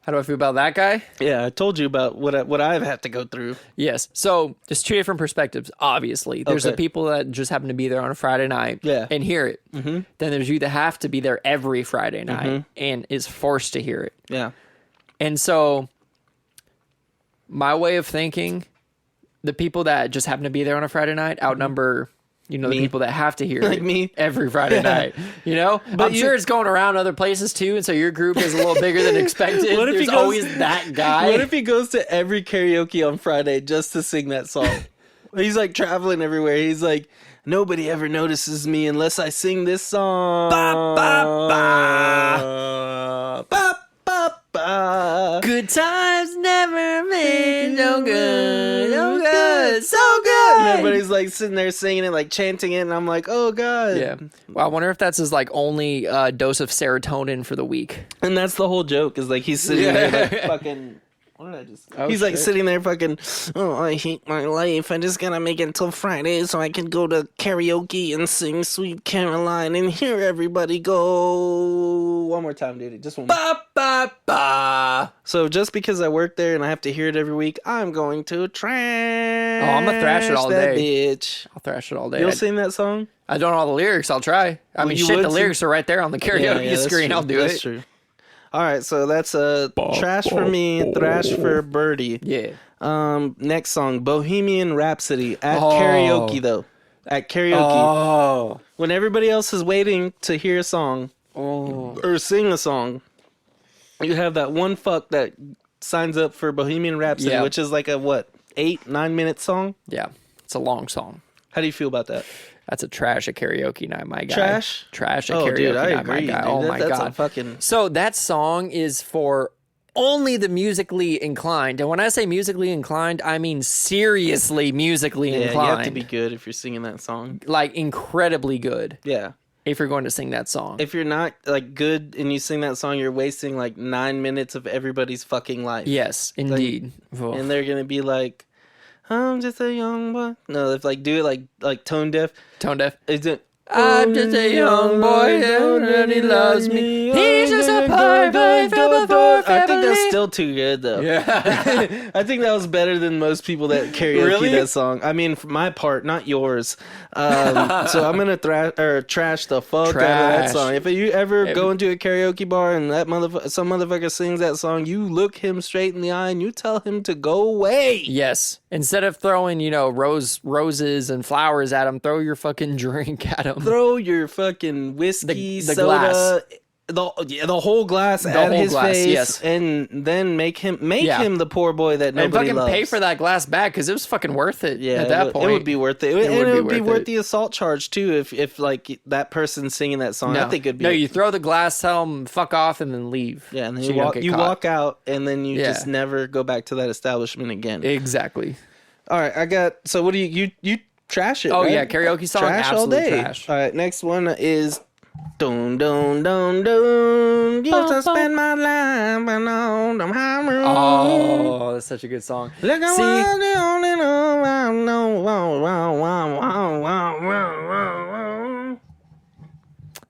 S2: How do I feel about that guy?
S1: Yeah, I told you about what I've had to go through.
S2: Yes. So there's two different perspectives, obviously. There's the people that just happen to be there on a Friday night and hear it. Mm-hmm. Then there's you that have to be there every Friday night and is forced to hear it.
S1: Yeah.
S2: And so my way of thinking, the people that just happen to be there on a Friday night outnumber... the people that have to hear
S1: like
S2: it
S1: me
S2: every Friday night, But I'm sure it's going around other places too, and so your group is a little bigger than expected.
S1: What if
S2: There's always that guy.
S1: What if he goes to every karaoke on Friday just to sing that song? He's like traveling everywhere. He's like, nobody ever notices me unless I sing this song. Ba, ba, ba. Ba, ba, ba.
S2: Good times never made no good, no good, so good.
S1: And everybody's like sitting there singing it, like chanting it, and I'm like, oh god.
S2: Yeah. Well, I wonder if that's his like only dose of serotonin for the week.
S1: And that's the whole joke. Is like he's sitting there like fucking. What did I just? He's like sitting there fucking. Oh, I hate my life. I just gotta make it until Friday so I can go to karaoke and sing Sweet Caroline and hear everybody go. One more time, dude. Just one more.
S2: Ba, ba, ba.
S1: So just because I work there and I have to hear it every week, I'm going to trash.
S2: Oh, I'm gonna thrash it all
S1: that
S2: day,
S1: bitch.
S2: I'll thrash it all day.
S1: You'll sing that song?
S2: I don't know all the lyrics. I'll try. I mean, shit, the lyrics are right there on the karaoke screen.
S1: True.
S2: I'll do
S1: that's
S2: it.
S1: True. All right, so that's trash for me, thrash for Birdy.
S2: Yeah.
S1: Next song, Bohemian Rhapsody at karaoke though. At karaoke.
S2: Oh.
S1: When everybody else is waiting to hear a song or sing a song, you have that one fuck that signs up for Bohemian Rhapsody, which is like a 8-9 minute song?
S2: Yeah. It's a long song.
S1: How do you feel about that?
S2: That's a trash at karaoke night, my guy.
S1: Trash?
S2: Trash at karaoke night, my guy.
S1: Dude.
S2: Oh my
S1: that's
S2: god.
S1: A fucking...
S2: So that song is for only the musically inclined. And when I say musically inclined, I mean seriously musically inclined.
S1: Yeah, you have to be good if you're singing that song.
S2: Like incredibly good.
S1: Yeah.
S2: If you're going to sing that song.
S1: If you're not like good and you sing that song, you're wasting like 9 minutes of everybody's fucking life.
S2: Yes, indeed.
S1: Like, and they're gonna be like, I'm just a young boy. No, if like do it like tone deaf.
S2: Tone deaf.
S1: Is it?
S2: I'm just a young boy and he loves me. He's just a perfect family.
S1: I think that's still too good though.
S2: Yeah.
S1: I think that was better than most people that karaoke that song. I mean, for my part, not yours. So I'm gonna trash the fuck out of that song. If you ever go into a karaoke bar and that some motherfucker sings that song, you look him straight in the eye and you tell him to go away.
S2: Yes. Instead of throwing, roses and flowers at him, throw your fucking drink at him.
S1: Throw your fucking whiskey,
S2: the
S1: soda,
S2: glass.
S1: the whole glass at his face, and then make him the poor boy that nobody
S2: fucking
S1: loves.
S2: Pay for that glass back because it was fucking worth it.
S1: Yeah,
S2: at that point,
S1: it would be worth it. It would be worth the assault charge too if like that person singing that song.
S2: No.
S1: I think it'd be.
S2: No, you throw the glass, tell them fuck off, and then leave.
S1: Yeah, and then
S2: so
S1: you walk out, and then you just never go back to that establishment again.
S2: Exactly.
S1: All right, so what do you trash it?
S2: Oh
S1: right?
S2: yeah, karaoke song,
S1: trash
S2: absolute
S1: all day.
S2: Trash.
S1: All right, next one is Dun dun dun dun. Used to spend my life on them high roads.
S2: Oh, that's such a good song.
S1: Look at
S2: See,
S1: what the only love I know. Wow, wow, wow, wow, wow, wow.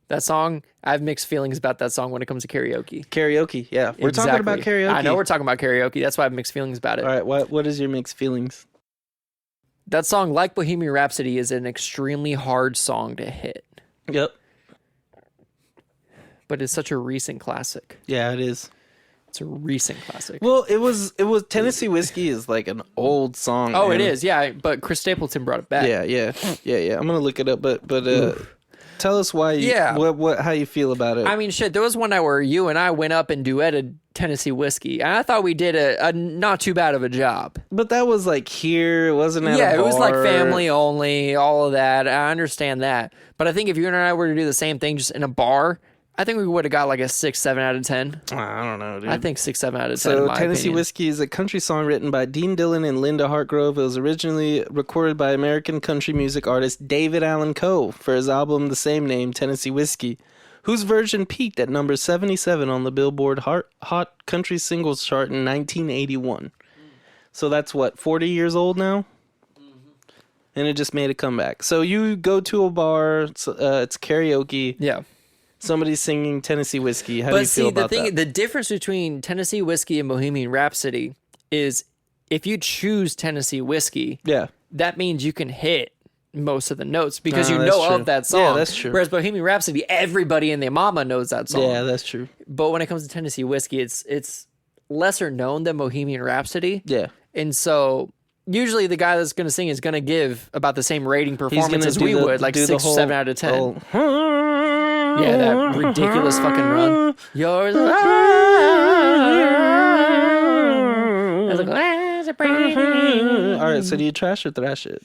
S2: that song, I have mixed feelings about that song when it comes to karaoke.
S1: Karaoke, yeah. We're talking about
S2: Exactly.
S1: karaoke.
S2: I know we're talking about karaoke. That's why I have mixed feelings about it.
S1: All right, what is your mixed feelings?
S2: That song, like Bohemian Rhapsody, is an extremely hard song to hit.
S1: Yep.
S2: But it's such a recent classic.
S1: Yeah, it is.
S2: It's a recent classic.
S1: Well, it was Tennessee Whiskey is like an old song.
S2: Oh, it is, yeah. But Chris Stapleton brought it back.
S1: Yeah. I'm gonna look it up, but tell us why. How you feel about it?
S2: I mean, shit. There was one night where you and I went up and duetted Tennessee Whiskey, and I thought we did a not too bad of a job.
S1: But that was like here, it wasn't at a bar.
S2: Yeah, it was like family only, all of that. I understand that, but I think if you and I were to do the same thing just in a bar, I think we would have got like a 6, 7 out of 10.
S1: I don't know, dude.
S2: I think 6, 7 out of 10.
S1: So
S2: in my
S1: Tennessee
S2: opinion.
S1: Whiskey is a country song written by Dean Dillon and Linda Hartgrove. It was originally recorded by American country music artist David Allan Coe for his album the same name, Tennessee Whiskey, whose version peaked at number 77 on the Billboard Hot Country Singles chart in 1981. So that's what, 40 years old now? And it just made a comeback. So you go to a bar, it's karaoke.
S2: Yeah.
S1: Somebody's singing Tennessee Whiskey. How do you feel about that?
S2: The difference between Tennessee Whiskey and Bohemian Rhapsody is if you choose Tennessee Whiskey,
S1: Yeah.
S2: that means you can hit most of the notes because you
S1: that's
S2: know
S1: true.
S2: of that song.
S1: Yeah, that's true.
S2: Whereas Bohemian Rhapsody, everybody and their mama knows that song.
S1: Yeah, that's true.
S2: But when it comes to Tennessee Whiskey, it's lesser known than Bohemian Rhapsody.
S1: Yeah.
S2: And so usually the guy that's going to sing is going to give about the same rating performance as we would, like 6 or 7 out of 10. Yeah, that ridiculous fucking run. Yours. All
S1: right, so do you trash or thrash it?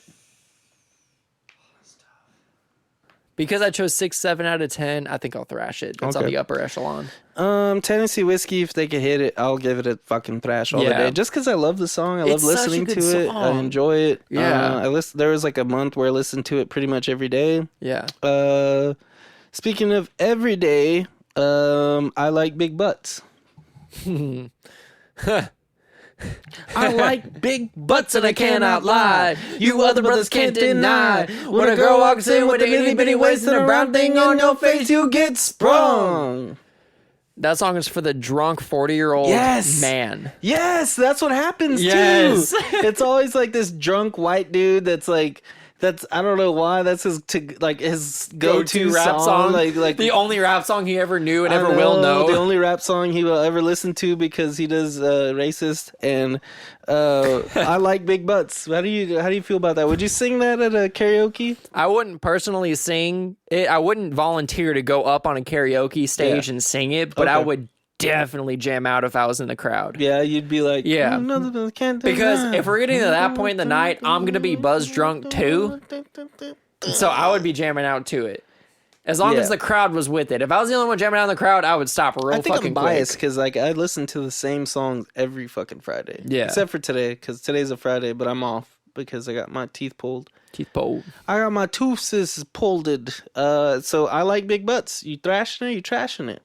S2: Because I chose 6, 7 out of 10, I think I'll thrash it. That's on
S1: Okay.
S2: the upper echelon.
S1: Tennessee Whiskey, if they could hit it, I'll give it a fucking thrash all the
S2: Yeah.
S1: day. Just because I love the song. I
S2: It's
S1: love
S2: such a
S1: listening
S2: good
S1: to it. I
S2: song.
S1: enjoy it.
S2: Yeah.
S1: There was like a month where I listened to it pretty much every day.
S2: Yeah.
S1: Speaking of every day, I like big butts. I like big butts and I cannot lie. You other brothers can't deny. When a girl walks in with a itty bitty waist and a brown thing on your face, you get sprung.
S2: That song is for the drunk 40-year-old
S1: Yes.
S2: man.
S1: Yes, that's what happens
S2: Yes.
S1: too. It's always like this drunk white dude that's I don't know why that's his go-to
S2: rap
S1: song. Like
S2: the only rap song he ever knew and
S1: I
S2: ever will know.
S1: The only rap song he will ever listen to because he does racist and I like big butts. How do you feel about that? Would you sing that at a karaoke?
S2: I wouldn't personally sing it. I wouldn't volunteer to go up on a karaoke stage and sing it, but I
S1: Okay.
S2: would definitely jam out if I was in the crowd.
S1: Yeah, you'd be like,
S2: Yeah.
S1: no, can't do
S2: Because
S1: that.
S2: if we're getting to that point in the night, I'm going to be buzz drunk too. So I would be jamming out to it. As long as the crowd was with it. If I was the only one jamming out in the crowd, I would stop real
S1: I think
S2: fucking
S1: I'm biased
S2: quick.
S1: because I listen to the same songs every fucking Friday.
S2: Yeah.
S1: Except for today because today's a Friday, but I'm off because I got my teeth pulled.
S2: Teeth bold.
S1: I got my tooths pulled. So I like big butts. You thrashing it? You trashing it?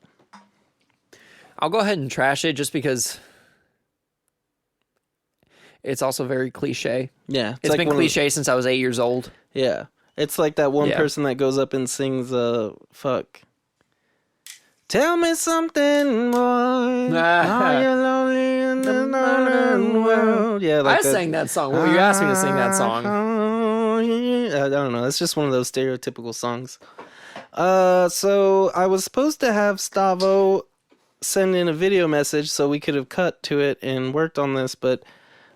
S2: I'll go ahead and trash it just because it's also very cliche.
S1: Yeah.
S2: It's been cliche since I was 8 years old.
S1: Yeah. It's like that one
S2: Yeah.
S1: person that goes up and sings, fuck. Tell me something, boy. Are you lonely in the modern world? Yeah, like
S2: I sang that song. Well, you asked me to sing that song.
S1: I don't know. It's just one of those stereotypical songs. So I was supposed to have Stavo send in a video message so we could have cut to it and worked on this, but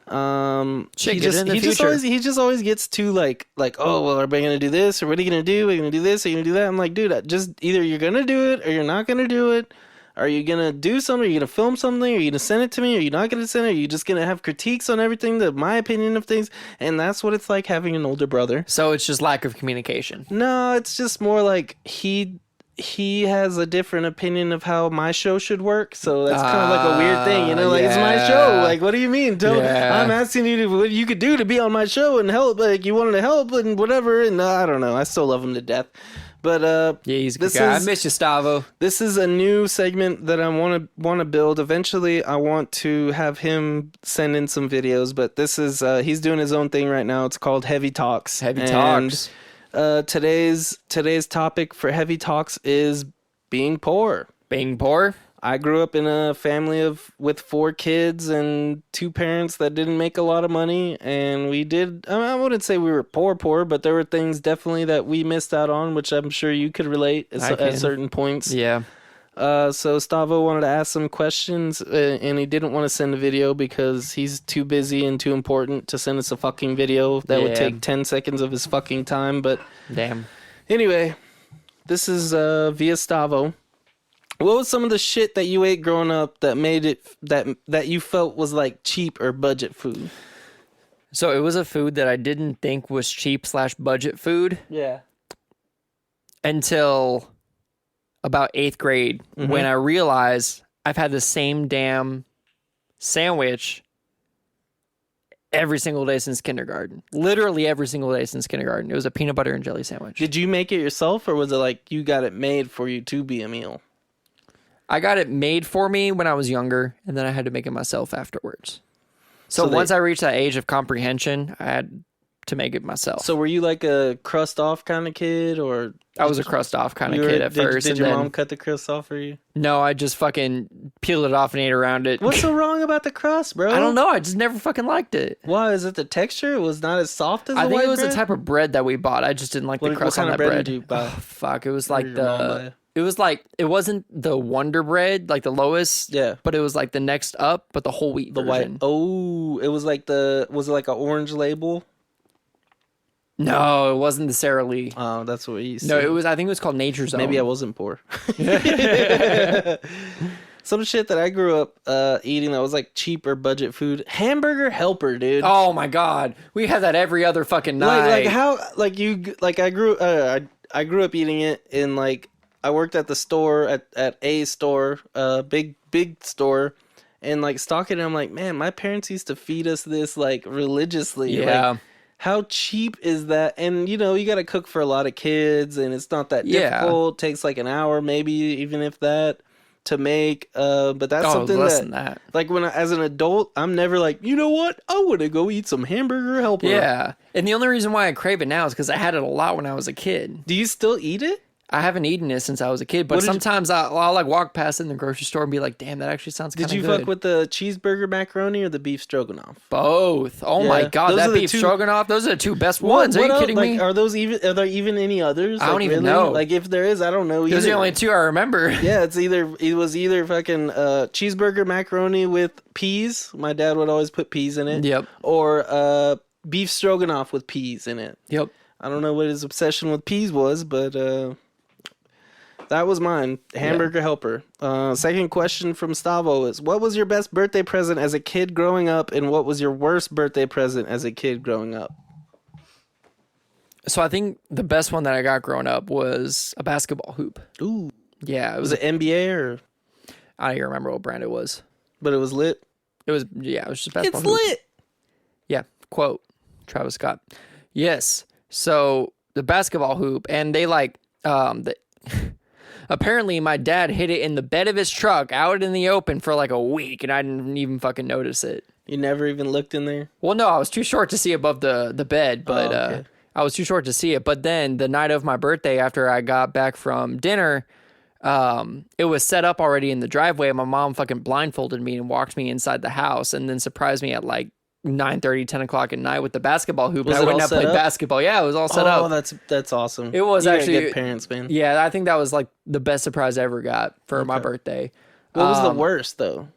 S2: Shit,
S1: he
S2: get it
S1: just
S2: in the
S1: he just
S2: future.
S1: always gets too like oh well, are we gonna do this or what are you gonna do? Are you gonna do this? Are you gonna do that? I'm like, dude, just either you're gonna do it or you're not gonna do it. Are you gonna do something? Are you gonna film something? Are you gonna send it to me? Are you not gonna send it? Are you just gonna have critiques on everything? My opinion of things, and that's what it's like having an older brother.
S2: So it's just lack of communication.
S1: No, it's just more like he has a different opinion of how my show should work, so that's kind of like a weird thing, you know, like it's my show. Like, what do you mean? I'm asking you what you could do to be on my show and help. Like, you wanted to help and whatever, and I don't know. I still love him to death, But
S2: Yeah, he's a good
S1: this
S2: guy. I
S1: is
S2: miss you, Stavo.
S1: this is a new segment that I want to build. Eventually, I want to have him send in some videos. But this is he's doing his own thing right now. It's called Heavy Talks.
S2: Heavy Talks.
S1: Today's topic for Heavy Talks is being poor.
S2: Being poor?
S1: I grew up in a family with 4 kids and 2 parents that didn't make a lot of money, and I wouldn't say we were poor, but there were things definitely that we missed out on, which I'm sure you could relate at certain points.
S2: Yeah.
S1: So Stavo wanted to ask some questions, and he didn't want to send a video because he's too busy and too important to send us a fucking video that would take 10 seconds of his fucking time. But
S2: damn.
S1: Anyway, this is via Stavo. What was some of the shit that you ate growing up that made it that you felt was like cheap or budget food?
S2: So it was a food that I didn't think was cheap / budget food.
S1: Yeah.
S2: Until about 8th grade, when I realized I've had the same damn sandwich every single day since kindergarten. Literally every single day since kindergarten. It was a peanut butter and jelly sandwich.
S1: Did you make it yourself, or was it like you got it made for you to be a meal?
S2: I got it made for me when I was younger, and then I had to make it myself afterwards. So once I reached that age of comprehension, I had to make it myself.
S1: So were you like a crust off kind of kid, or
S2: I was a crust off kind of kid at first.
S1: Did your mom cut the crust off for you?
S2: No, I just fucking peeled it off and ate around it.
S1: What's so wrong about the crust, bro?
S2: I don't know. I just never fucking liked it.
S1: Why? Is it the texture? It was not as soft as
S2: I think
S1: white
S2: it was
S1: bread?
S2: the type of bread that we bought. I just didn't like the crust
S1: what kind
S2: on
S1: of
S2: that bread.
S1: Did you buy?
S2: Oh, fuck. It was like it wasn't the Wonder Bread, like the lowest.
S1: Yeah.
S2: But it was like the next up, but the whole wheat version.
S1: White. Oh, it was like was it like an orange label?
S2: No, it wasn't the Sara Lee.
S1: Oh, that's what you said.
S2: No, I think it was called Nature's Own.
S1: Maybe I wasn't poor. Some shit that I grew up eating that was like cheap or budget food. Hamburger Helper, dude.
S2: Oh my god, we had that every other fucking night.
S1: Like how I grew up eating it in like I worked at the store at a store, big store, and like stocking it. I'm like, man, my parents used to feed us this like religiously.
S2: Yeah.
S1: Like, how cheap is that? And you know, you got to cook for a lot of kids, and it's not that difficult. It takes like an hour, maybe even if that, to make. But that's something
S2: less than that.
S1: Like as an adult, I'm never like, you know what? I want to go eat some Hamburger Helper.
S2: Yeah, and the only reason why I crave it now is because I had it a lot when I was a kid.
S1: Do you still eat it?
S2: I haven't eaten it since I was a kid, but sometimes I'll like walk past it in the grocery store and be like, damn, that actually sounds kind of good.
S1: Did you fuck with the cheeseburger macaroni or the beef stroganoff?
S2: Both. Oh my god, that beef stroganough, those are the 2 best ones. Are you kidding me?
S1: Are there even any others?
S2: I don't even know.
S1: Like if there is, I don't know either.
S2: Those are the only 2 I remember.
S1: Yeah, it was either fucking cheeseburger macaroni with peas. My dad would always put peas in it.
S2: Yep.
S1: Or beef stroganoff with peas in it.
S2: Yep.
S1: I don't know what his obsession with peas was, but that was mine. Hamburger Helper. Second question from Stavo is, what was your best birthday present as a kid growing up, and what was your worst birthday present as a kid growing up?
S2: So I think the best one that I got growing up was a basketball hoop.
S1: Ooh.
S2: Yeah.
S1: Was it NBA or?
S2: I don't even remember what brand it was.
S1: But it was lit?
S2: It was just a basketball
S1: hoop.
S2: It's
S1: lit!
S2: Yeah. Quote, Travis Scott. Yes. So the basketball hoop, and they like, apparently my dad hid it in the bed of his truck out in the open for like a week, and I didn't even fucking notice it.
S1: You never even looked in there?
S2: Well, no, I was too short to see above the bed, but okay. I was too short to see it. But then the night of my birthday, after I got back from dinner, it was set up already in the driveway. My mom fucking blindfolded me and walked me inside the house, and then surprised me at like 9:30, 10 o'clock at night with the basketball hoop. I wouldn't have played basketball. Yeah, it was all set up.
S1: Oh, that's awesome.
S2: It was actually
S1: good parents, man.
S2: Yeah, I think that was like the best surprise I ever got for my birthday.
S1: What was the worst though?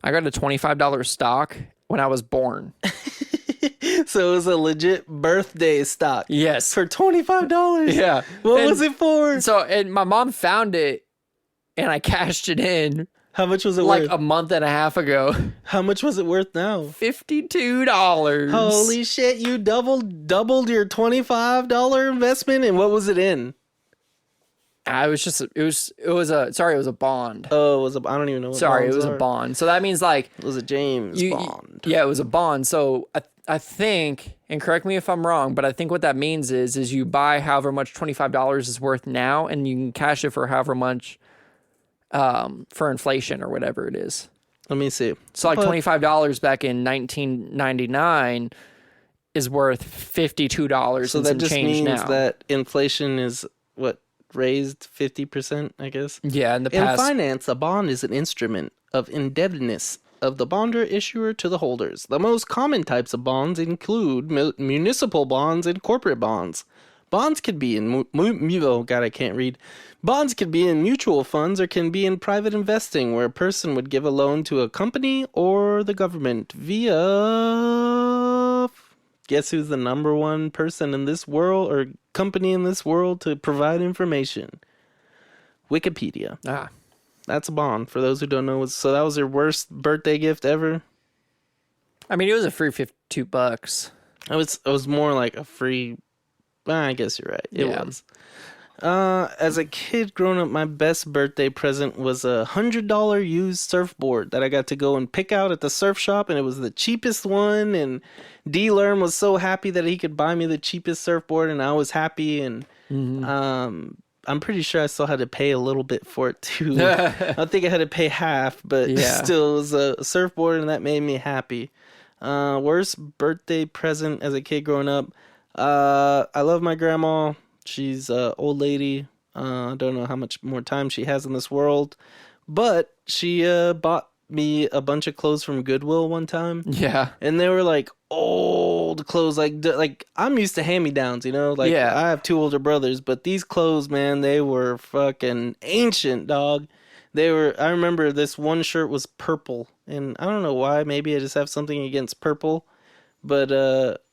S2: I got a $25 stock when I was born.
S1: So it was a legit birthday stock.
S2: Yes,
S1: for $25.
S2: Yeah.
S1: What was it for?
S2: So, and my mom found it, and I cashed it in.
S1: How much was it
S2: worth?
S1: Like
S2: a month and a half ago.
S1: How much was it worth now?
S2: $52.
S1: Holy shit, you doubled your $25 investment, and what was it in?
S2: It was a bond.
S1: Oh, I don't even know what
S2: it was a bond. So that means like
S1: it was a James Bond.
S2: Yeah, it was a bond. So I think, and correct me if I'm wrong, but I think what that means is you buy however much $25 is worth now, and you can cash it for however much for inflation or whatever it is.
S1: Let me see.
S2: So like $25 back in 1999 is worth $52
S1: So
S2: and
S1: that
S2: some
S1: just
S2: change
S1: means
S2: now.
S1: that inflation is what, raised 50%, I guess.
S2: Yeah, in the
S1: In
S2: past.
S1: finance, a bond is an instrument of indebtedness of the bond or issuer to the holders. The most common types of bonds include municipal bonds and corporate bonds. Bonds could be in oh God, I can't read. Bonds could be in mutual funds or can be in private investing, where a person would give a loan to a company or the government via. Guess who's the number one person in this world or company in this world to provide information? Wikipedia. That's a bond. For those who don't know, so that was your worst birthday gift ever.
S2: I mean, it was a free $52.
S1: It was more like a free. I guess you're right. It
S2: Yeah.
S1: was. As a kid growing up, my best birthday present was a $100 used surfboard that I got to go and pick out at the surf shop, and it was the cheapest one. And D. Lerm was so happy that he could buy me the cheapest surfboard, and I was happy. And I'm pretty sure I still had to pay a little bit for it too. I think I had to pay half, but still, it was a surfboard, and that made me happy. Worst birthday present as a kid growing up. I love my grandma. She's an old lady. I don't know how much more time she has in this world, but she bought me a bunch of clothes from Goodwill one time.
S2: Yeah.
S1: And they were like old clothes, like I'm used to hand-me-downs, you know? Like I have 2 older brothers, but these clothes, man, they were fucking ancient, dog. I remember this one shirt was purple, and I don't know why. Maybe I just have something against purple, but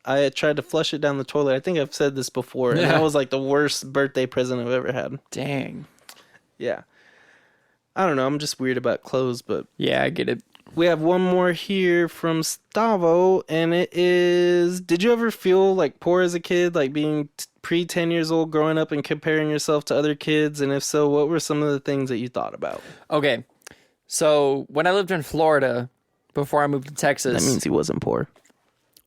S1: I had tried to flush it down the toilet. I think I've said this before, and that was like the worst birthday present I've ever had.
S2: Dang.
S1: Yeah. I don't know. I'm just weird about clothes, but
S2: yeah, I get it.
S1: We have one more here from Stavo, and it is, did you ever feel like poor as a kid, like being pre-10 years old, growing up and comparing yourself to other kids? And if so, what were some of the things that you thought about?
S2: Okay. So when I lived in Florida before I moved to Texas.
S1: That means he wasn't poor.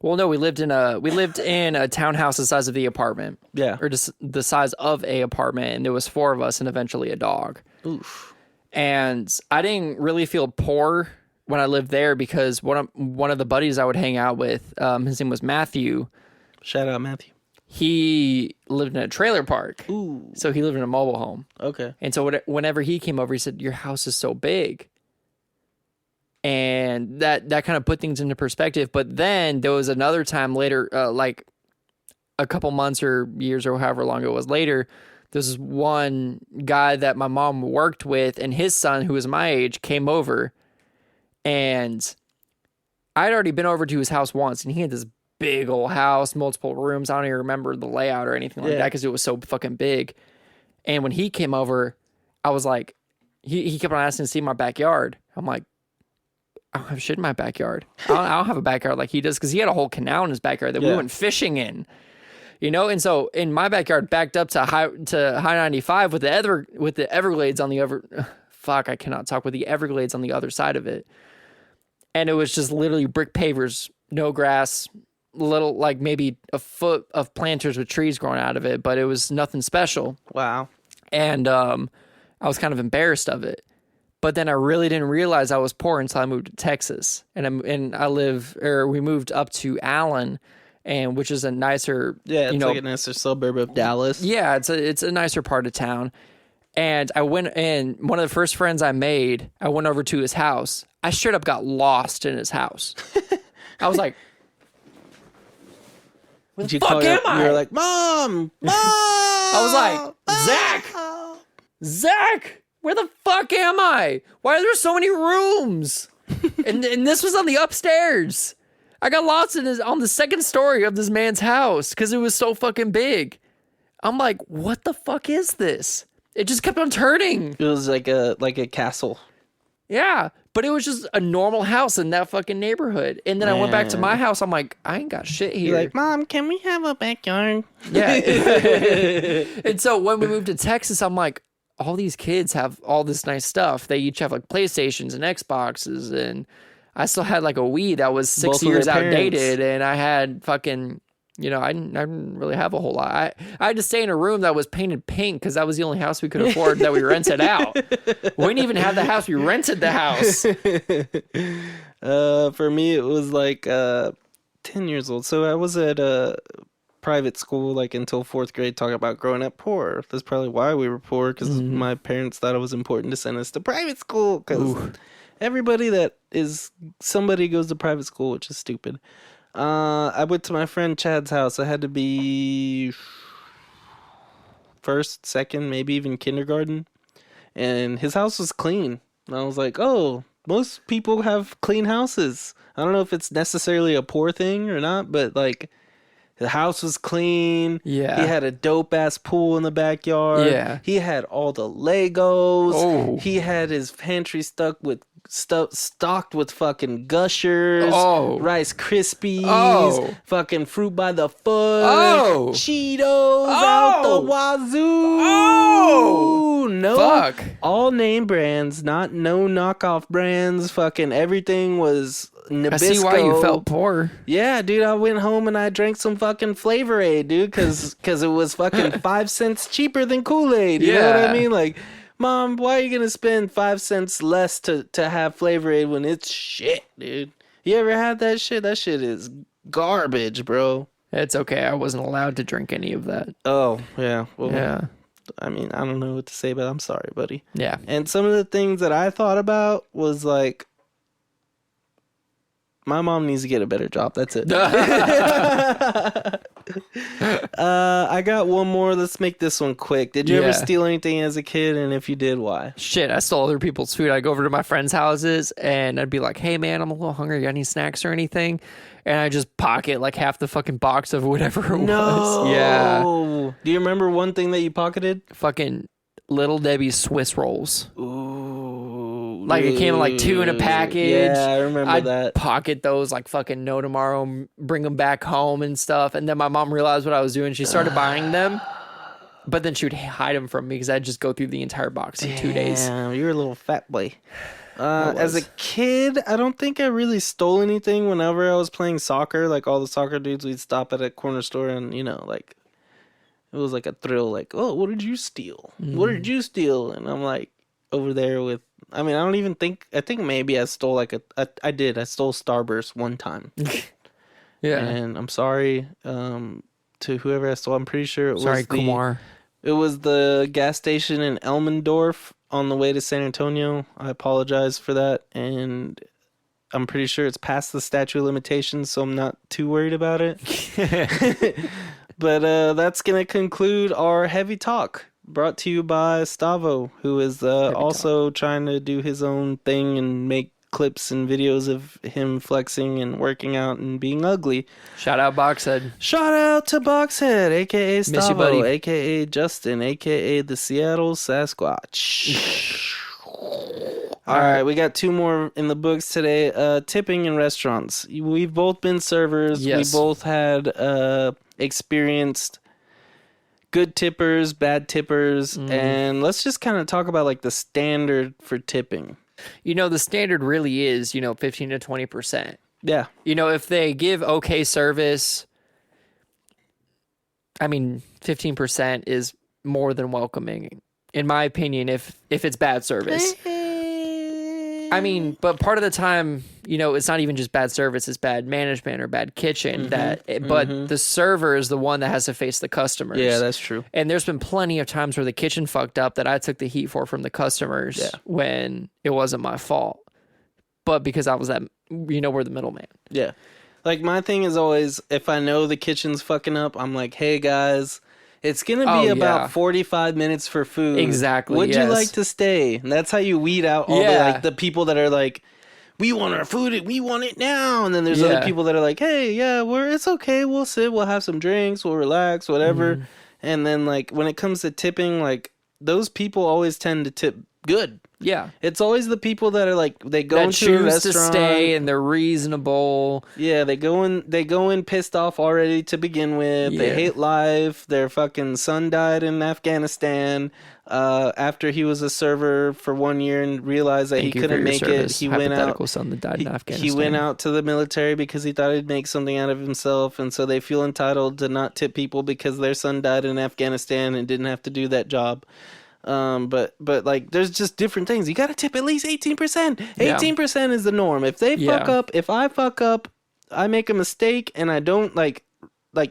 S2: Well, no, we lived in a townhouse the size of the apartment.
S1: Yeah.
S2: Or just the size of a apartment, and there was 4 of us and eventually a dog.
S1: Oof.
S2: And I didn't really feel poor when I lived there because one of the buddies I would hang out with, his name was Matthew.
S1: Shout out Matthew.
S2: He lived in a trailer park.
S1: Ooh.
S2: So he lived in a mobile home.
S1: Okay.
S2: And so whenever he came over, he said, "Your house is so big." And that kind of put things into perspective. But then there was another time later, like a couple months or years or however long it was later, there's this one guy that my mom worked with, and his son, who was my age, came over. And I'd already been over to his house once, and he had this big old house, multiple rooms. I don't even remember the layout or anything like that because it was so fucking big. And when he came over, I was like, he kept on asking to see my backyard. I'm like, I don't have shit in my backyard. I don't have a backyard like he does, because he had a whole canal in his backyard that we went fishing in. You know, and so in my backyard, backed up to high 95 with the Everglades on the other. Fuck, I cannot talk, with the Everglades on the other side of it. And it was just literally brick pavers, no grass, little, like maybe a foot of planters with trees growing out of it, but it was nothing special.
S1: Wow.
S2: And I was kind of embarrassed of it. But then I really didn't realize I was poor until I moved to Texas. And we moved up to Allen, and which is a nicer,
S1: it's like a nicer suburb of Dallas.
S2: Yeah, it's a nicer part of town. And I went, and one of the first friends I made, I went over to his house. I straight up got lost in his house. I was like, where the fuck am I?
S1: You were like, Mom!
S2: I was like, Zach, where the fuck am I? Why are there so many rooms? and this was on the upstairs. I got lost on the second story of this man's house because it was so fucking big. I'm like, what the fuck is this? It just kept on turning.
S1: It was like a castle.
S2: Yeah, but it was just a normal house in that fucking neighborhood. And then I went back to my house. I'm like, I ain't got shit here.
S1: You're like, Mom, can we have a backyard?
S2: Yeah. And so when we moved to Texas, I'm like, all these kids have all this nice stuff. They each have like PlayStations and Xboxes. And I still had like a Wii that was 6
S1: Both of
S2: years
S1: their parents.
S2: outdated, and I had fucking, I didn't really have a whole lot. I had to stay in a room that was painted pink because that was the only house we could afford that we rented out. We didn't even have the house; we rented the house.
S1: For me, it was like 10 years old. So I was at a private school like until 4th grade, talking about growing up poor. That's probably why we were poor, because my parents thought it was important to send us to private school, because everybody that is somebody goes to private school, which is stupid. I went to my friend Chad's house. I had to be first, second, maybe even kindergarten. And his house was clean. And I was like, oh, most people have clean houses. I don't know if it's necessarily a poor thing or not, but like the house was clean.
S2: Yeah.
S1: He had a dope ass pool in the backyard.
S2: Yeah.
S1: He had all the Legos.
S2: Oh.
S1: He had his pantry stocked with fucking Gushers, Rice Krispies, fucking Fruit by the Foot, Cheetos out the wazoo. No, all name brands, no knockoff brands. Fucking everything was Nabisco.
S2: I see why you felt poor.
S1: Yeah, dude, I went home and I drank some fucking Flavor Aid, dude, because it was fucking 5 cents cheaper than Kool-Aid. You know what I mean? Like, Mom, why are you gonna spend 5 cents less to have Flavor Aid when it's shit, dude? You ever had that shit? That shit is garbage, bro.
S2: It's okay. I wasn't allowed to drink any of that.
S1: Oh, yeah. Well,
S2: yeah.
S1: I mean, I don't know what to say, but I'm sorry, buddy.
S2: Yeah.
S1: And some of the things that I thought about was like, my mom needs to get a better job. That's it. I got one more. Let's make this one quick. Did you ever steal anything as a kid? And if you did, why?
S2: Shit, I stole other people's food. I'd go over to my friends' houses and I'd be like, hey, man, I'm a little hungry. You got any snacks or anything? And I just pocket like half the fucking box of whatever it was. Yeah.
S1: Do you remember one thing that you pocketed?
S2: Fucking Little Debbie's Swiss rolls.
S1: Ooh.
S2: Like it came in like 2 in a package.
S1: Yeah, I remember that.
S2: Pocket those like fucking no tomorrow, bring them back home and stuff. And then my mom realized what I was doing. She started buying them, but then she would hide them from me because I'd just go through the entire box in 2 days.
S1: Damn, you were a little fat boy. As a kid, I don't think I really stole anything. Whenever I was playing soccer, like all the soccer dudes, we'd stop at a corner store and, like, it was like a thrill. Like, oh, what did you steal? What did you steal? And I'm like over there with, I mean, I think maybe I stole like I stole Starburst one time.
S2: Yeah.
S1: And I'm sorry to whoever I stole. I'm pretty sure
S2: Kumar.
S1: It was the gas station in Elmendorf on the way to San Antonio. I apologize for that. And I'm pretty sure it's past the statute of limitations, so I'm not too worried about it. But that's going to conclude our heavy talk, brought to you by Stavo, who is also trying to do his own thing and make clips and videos of him flexing and working out and being ugly.
S2: Shout out Boxhead.
S1: Shout out to Boxhead, a.k.a. Stavo,
S2: Miss you, buddy.
S1: a.k.a. Justin, a.k.a. the Seattle Sasquatch. All right, we got 2 more in the books today. Tipping in restaurants. We've both been servers.
S2: Yes.
S1: We both had experienced good tippers, bad tippers, and let's just kind of talk about like the standard for tipping.
S2: The standard really is, 15 to 20%.
S1: Yeah.
S2: If they give okay service, I mean, 15% is more than welcoming, in my opinion, if it's bad service. I mean, but part of the time, it's not even just bad service, it's bad management or bad kitchen. But the server is the one that has to face the customers.
S1: Yeah, that's true.
S2: And there's been plenty of times where the kitchen fucked up that I took the heat for from the customers when it wasn't my fault. But because I was we're the middleman.
S1: Yeah. Like my thing is always, if I know the kitchen's fucking up, I'm like, hey guys, it's going to be about 45 minutes for food.
S2: Exactly.
S1: Would you like to stay? And that's how you weed out all the people that are like, we want our food, we want it now. And then there's other people that are like, hey, it's okay. We'll sit, we'll have some drinks, we'll relax, whatever. And then like when it comes to tipping, like those people always tend to tip good.
S2: Yeah.
S1: It's always the people that are like, they go
S2: That
S1: into a
S2: choose to
S1: restaurant.
S2: stay and they're reasonable.
S1: Yeah, they go in pissed off already to begin with. They
S2: Yeah.
S1: hate life. Their fucking son died in Afghanistan. After he was a server for 1 year and realized that
S2: Thank
S1: he
S2: you for
S1: couldn't
S2: your
S1: make
S2: service.
S1: it. He went out.
S2: Hypothetical son that died in Afghanistan.
S1: He went out to the military because he thought he'd make something out of himself, and so they feel entitled to not tip people because their son died in Afghanistan and didn't have to do that job. But like, there's just different things. You got to tip at least 18%. 18% is the norm. If they fuck up, if I fuck up, I make a mistake and I don't like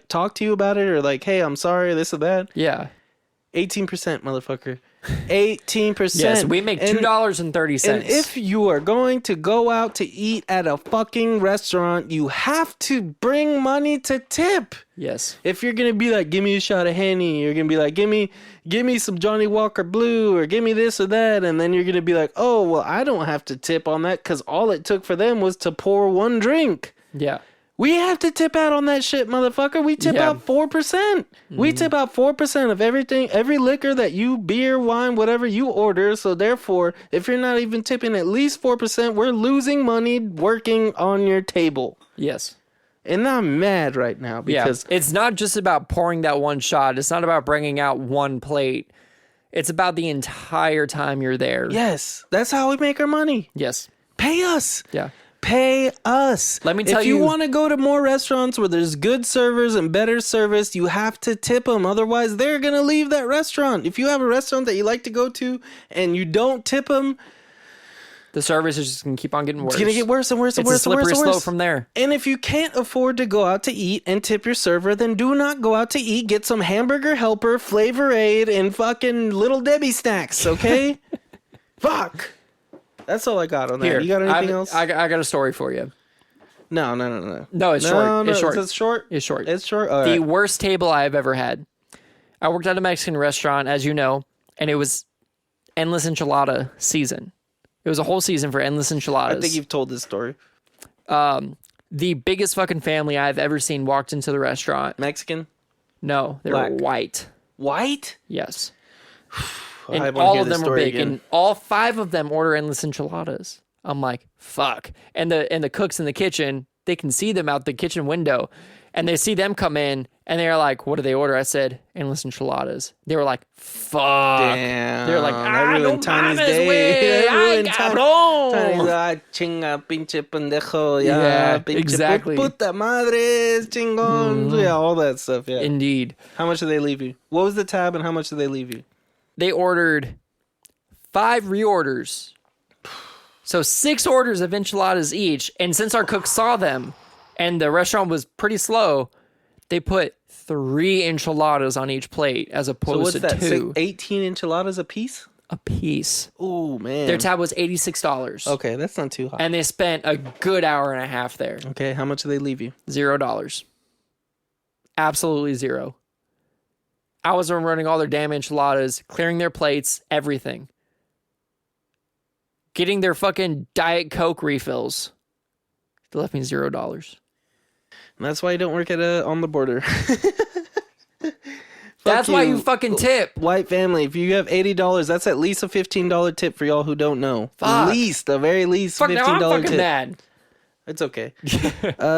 S1: talk to you about it or like, hey, I'm sorry, this or that.
S2: Yeah.
S1: 18%, motherfucker. 18%.
S2: Yes, we make $2.30.
S1: And if you are going to go out to eat at a fucking restaurant, you have to bring money to tip.
S2: Yes.
S1: If you're gonna be like, give me a shot of Henny, you're gonna be like, give me some Johnny Walker Blue, or give me this or that, and then you're gonna be like, oh, well, I don't have to tip on that because all it took for them was to pour one drink.
S2: Yeah.
S1: We have to tip out on that shit, motherfucker. We tip out 4%. We tip out 4% of everything, every liquor that you, beer, wine, whatever you order. So therefore, if you're not even tipping at least 4%, we're losing money working on your table.
S2: Yes.
S1: And I'm mad right now because
S2: it's not just about pouring that one shot. It's not about bringing out one plate. It's about the entire time you're there.
S1: yes, that's how we make our money.
S2: Yes.
S1: Pay us.
S2: Yeah.
S1: Pay us.
S2: Let me tell
S1: if you want to go to more restaurants where there's good servers and better service, you have to tip them. Otherwise, they're going to leave that restaurant. If you have a restaurant that you like to go to and you don't tip them,
S2: the service is just going to keep on getting worse.
S1: it's going to get worse and worse and
S2: It's
S1: worse
S2: a slippery
S1: and worse and worse.
S2: slope from there.
S1: And if you can't afford to go out to eat and tip your server, then do not go out to eat. Get some Hamburger Helper, Flavor Aid, and fucking Little Debbie snacks, okay? Fuck. That's all I got on that.
S2: Here,
S1: You got anything else?
S2: I got a story for you.
S1: No.
S2: No, it's short. It's short.
S1: Is it short?
S2: It's short.
S1: It's short? All
S2: The
S1: right.
S2: worst table I've ever had. I worked at a Mexican restaurant, as you know, and it was endless enchilada season. It was a whole season for endless enchiladas.
S1: I think you've told this story.
S2: The biggest fucking family I've ever seen walked into the restaurant.
S1: Mexican?
S2: No, they
S1: Black.
S2: were white.
S1: White?
S2: Yes.
S1: I
S2: And
S1: wanna
S2: all
S1: hear
S2: of
S1: this
S2: them were
S1: story
S2: big,
S1: again.
S2: and all 5 of them order endless enchiladas. I'm like, fuck. And the cooks in the kitchen, they can see them out the kitchen window, and they see them come in, and they're like, what do they order? I said, endless enchiladas. They were like, fuck.
S1: Damn.
S2: They were like,
S1: that ruined
S2: no
S1: Tiny's
S2: mames,
S1: day.
S2: güey.
S1: That
S2: Ay,
S1: ruined
S2: cabrón.
S1: Tiny's, chinga, pinche pendejo.
S2: Yeah,
S1: Pinche
S2: exactly.
S1: Puta madre, chingón. Yeah, all that stuff, yeah.
S2: Indeed.
S1: How much did they leave you? What was the tab and how much did they leave you?
S2: They ordered 5 reorders. So 6 orders of enchiladas each. And since our cook saw them and the restaurant was pretty slow, they put 3 enchiladas on each plate as
S1: So
S2: opposed
S1: what's
S2: to
S1: that?
S2: 2
S1: 18 enchiladas a piece?
S2: a piece.
S1: Oh, man.
S2: Their tab was $86.
S1: Okay, that's not too high.
S2: And they spent a good hour and a half there.
S1: Okay, how much did they leave you?
S2: $0. Absolutely zero. I was running all their damn enchiladas, clearing their plates, everything. Getting their fucking Diet Coke refills. They left me $0.
S1: And that's why you don't work at On the Border.
S2: That's why you fucking tip.
S1: White family, if you have $80, that's at least a $15 tip for y'all who don't know.
S2: Fuck.
S1: The very least
S2: Fuck,
S1: $15
S2: now I'm fucking
S1: tip.
S2: mad.
S1: It's okay.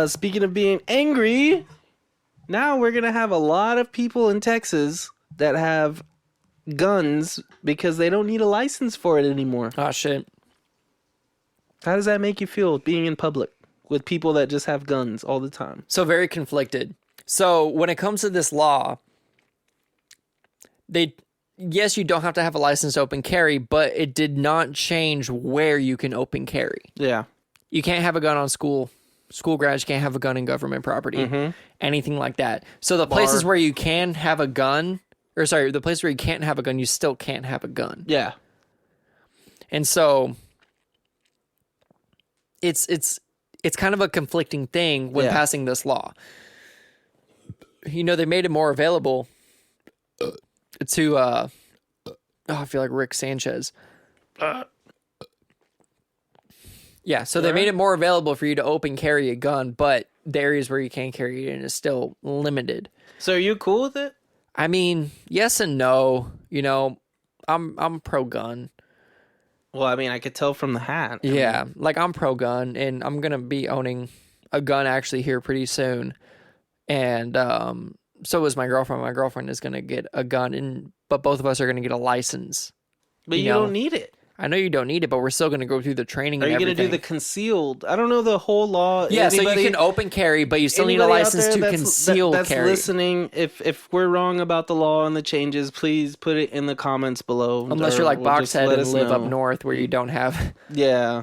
S1: Speaking of being angry, now we're going to have a lot of people in Texas that have guns because they don't need a license for it anymore.
S2: Oh, shit.
S1: How does that make you feel being in public with people that just have guns all the time?
S2: So very conflicted. So when it comes to this law, yes, you don't have to have a license to open carry, but it did not change where you can open carry.
S1: Yeah.
S2: You can't have a gun on school grounds. You can't have a gun in government property, anything like that. So the places where you can have a gun, the place where you can't have a gun, you still can't have a gun.
S1: Yeah.
S2: And so it's kind of a conflicting thing when passing this law. You know, they made it more available to I feel like Rick Sanchez. Yeah, so they made it more available for you to open carry a gun, but the areas where you can't carry it in is still limited.
S1: So are you cool with it?
S2: I mean, yes and no. You know, I'm pro gun.
S1: Well, I mean, I could tell from the hat. I
S2: Yeah,
S1: mean,
S2: like I'm pro gun, and I'm gonna be owning a gun actually here pretty soon, and so is my girlfriend. My girlfriend is gonna get a gun, but both of us are gonna get a license.
S1: but you
S2: know.
S1: don't need it.
S2: I know you don't need it, but we're still gonna go through the training.
S1: Are
S2: and
S1: you
S2: everything.
S1: going to do the concealed? I don't know the whole law.
S2: Yeah, so you can open carry, but you still need a
S1: Anybody out
S2: license
S1: there
S2: to
S1: that's,
S2: conceal
S1: that's
S2: carry.
S1: listening, if we're wrong about the law and the changes, please put it in the comments below.
S2: Unless you're like Boxhead and live up
S1: know.
S2: north where you don't have.
S1: Yeah.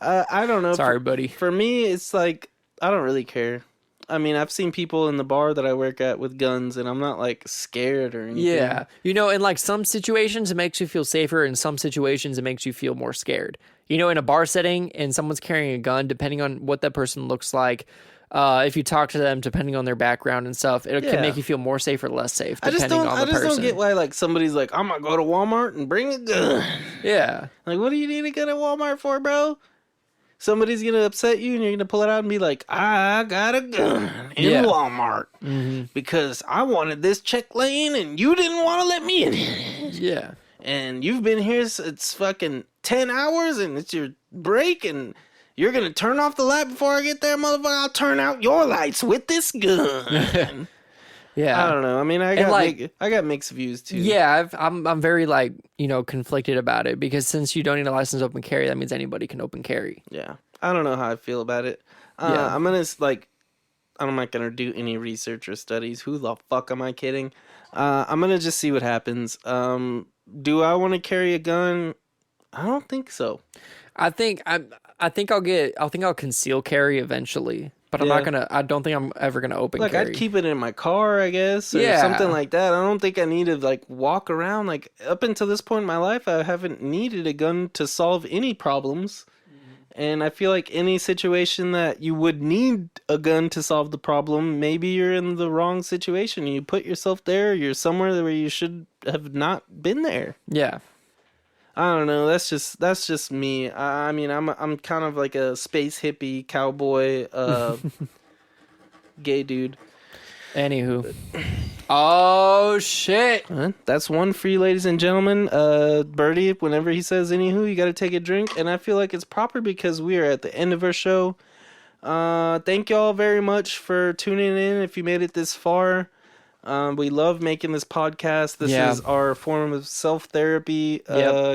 S1: I don't know.
S2: Sorry, buddy.
S1: For me, it's like, I don't really care. I mean, I've seen people in the bar that I work at with guns, and I'm not like scared or anything.
S2: Yeah. You know, in like some situations, it makes you feel safer. In some situations, it makes you feel more scared. You know, in a bar setting and someone's carrying a gun, depending on what that person looks like, if you talk to them, depending on their background and stuff, it can make you feel more safe or less safe, depending on the person. I just
S1: don't get why like somebody's like, I'm going to go to Walmart and bring a gun.
S2: Yeah.
S1: Like, what do you need a gun at Walmart for, bro? Somebody's going to upset you and you're going to pull it out and be like, I got a gun in Walmart because I wanted this check lane and you didn't want to let me in.
S2: Yeah.
S1: And you've been here, it's fucking 10 hours and it's your break and you're going to turn off the light before I get there, motherfucker. I'll turn out your lights with this gun.
S2: Yeah.
S1: I don't know. I mean, I got mixed views too.
S2: Yeah, I'm very like, conflicted about it because since you don't need a license to open carry, that means anybody can open carry.
S1: Yeah. I don't know how I feel about it. I'm not going to do any research or studies. Who the fuck am I kidding? I'm going to just see what happens. Do I want to carry a gun? I don't think so.
S2: I think I'll conceal carry eventually. But I don't think I'm ever gonna open carry.
S1: I'd keep it in my car, I guess, or something like that. I don't think I need to like walk around. Like up until this point in my life, I haven't needed a gun to solve any problems. And I feel like any situation that you would need a gun to solve the problem, maybe you're in the wrong situation. You put yourself there, you're somewhere where you should have not been there.
S2: Yeah.
S1: I don't know. That's just me. I mean, I'm kind of like a space hippie cowboy, gay dude.
S2: Anywho, oh shit!
S1: That's one for you, ladies and gentlemen. Birdy, whenever he says "anywho," you got to take a drink, and I feel like it's proper because we are at the end of our show. Thank y'all very much for tuning in. If you made it this far. We love making this podcast. This is our form of self-therapy.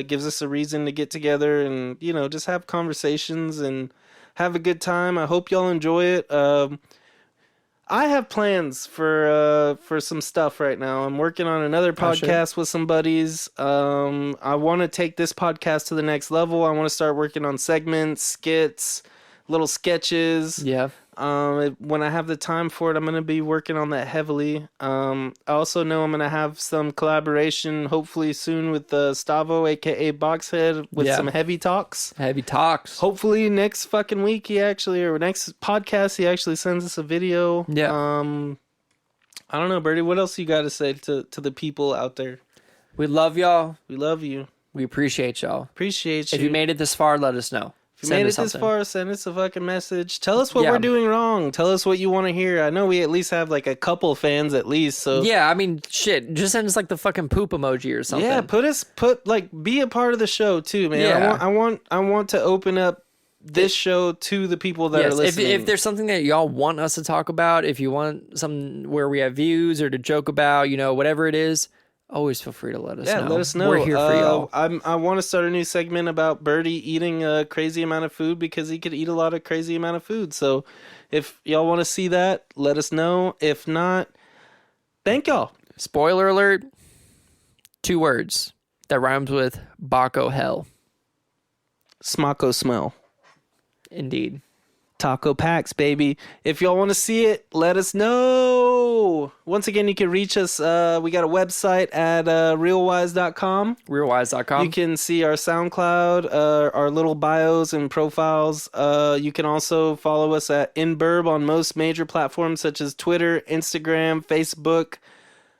S1: Gives us a reason to get together and, just have conversations and have a good time. I hope y'all enjoy it. I have plans for some stuff right now. I'm working on another podcast with some buddies. I want to take this podcast to the next level. I want to start working on segments, skits, little sketches.
S2: Yeah.
S1: When I have the time for it, I'm going to be working on that heavily. I also know I'm going to have some collaboration hopefully soon with Stavo, aka Boxhead, with some heavy talks.
S2: Heavy talks.
S1: Hopefully next fucking week or next podcast, he actually sends us a video.
S2: Yeah.
S1: I don't know, Birdy, what else you got to say to the people out there?
S2: We love y'all.
S1: We love you.
S2: We appreciate y'all.
S1: Appreciate you.
S2: If you made it this far, let us know.
S1: If you made it this far, send us a fucking message. Tell us what we're doing wrong. Tell us what you want to hear. I know we at least have like a couple fans at least. So
S2: yeah, I mean, shit. Just send us like the fucking poop emoji or something.
S1: Yeah, be a part of the show too, man.
S2: Yeah.
S1: I want to open up this show to the people that are listening.
S2: If there's something that y'all want us to talk about, if you want something where we have views or to joke about, whatever it is. Always feel free to let us know.
S1: Yeah, let us know.
S2: We're here for y'all.
S1: I want to start a new segment about Birdy eating a crazy amount of food because he could eat a lot of crazy amount of food. So if y'all want to see that, let us know. If not, thank y'all.
S2: Spoiler alert. 2 words that rhymes with Baco Hell.
S1: Smocko smell.
S2: Indeed.
S1: Taco packs, baby. If y'all want to see it, let us know. Once again, you can reach us. We got a website at realwyze.com.
S2: Realwyze.com.
S1: You can see our SoundCloud, our little bios and profiles. You can also follow us at Burb on most major platforms such as Twitter, Instagram, Facebook,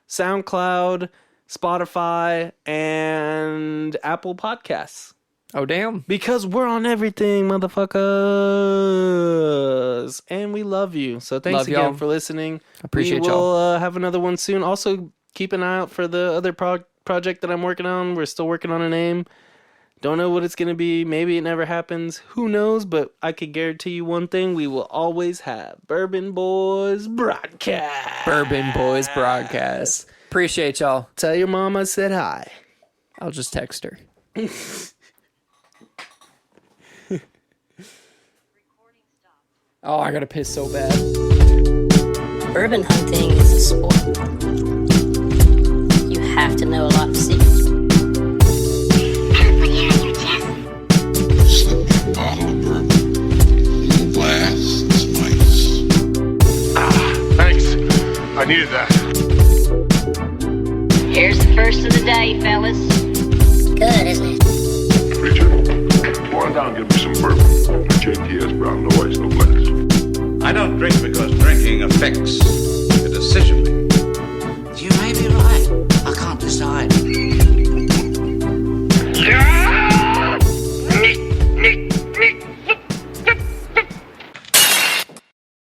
S1: SoundCloud, Spotify, and Apple Podcasts.
S2: Oh, damn.
S1: Because we're on everything, motherfuckers. And we love you. So thanks
S2: love
S1: again
S2: y'all.
S1: for listening.
S2: Appreciate
S1: we
S2: y'all.
S1: will have another one soon. Also, keep an eye out for the other project that I'm working on. We're still working on a name. Don't know what it's going to be. Maybe it never happens. Who knows? But I can guarantee you one thing. We will always have Bourbon Boys broadcast.
S2: Bourbon Boys broadcast. Appreciate y'all.
S1: Tell your mom I said hi.
S2: I'll just text her. Oh, I gotta piss so bad.
S3: Bourbon hunting is a sport. You have to know a lot of secrets.
S4: Bottle of bourbon. Little blasts, mice.
S5: Thanks. I needed that.
S3: Here's the first of the day, fellas. Good, isn't it?
S5: Preacher, pour down, give me some bourbon. JTS brown noise, no less.
S6: I don't drink because drinking affects the decision making.
S7: You may be right. I can't decide.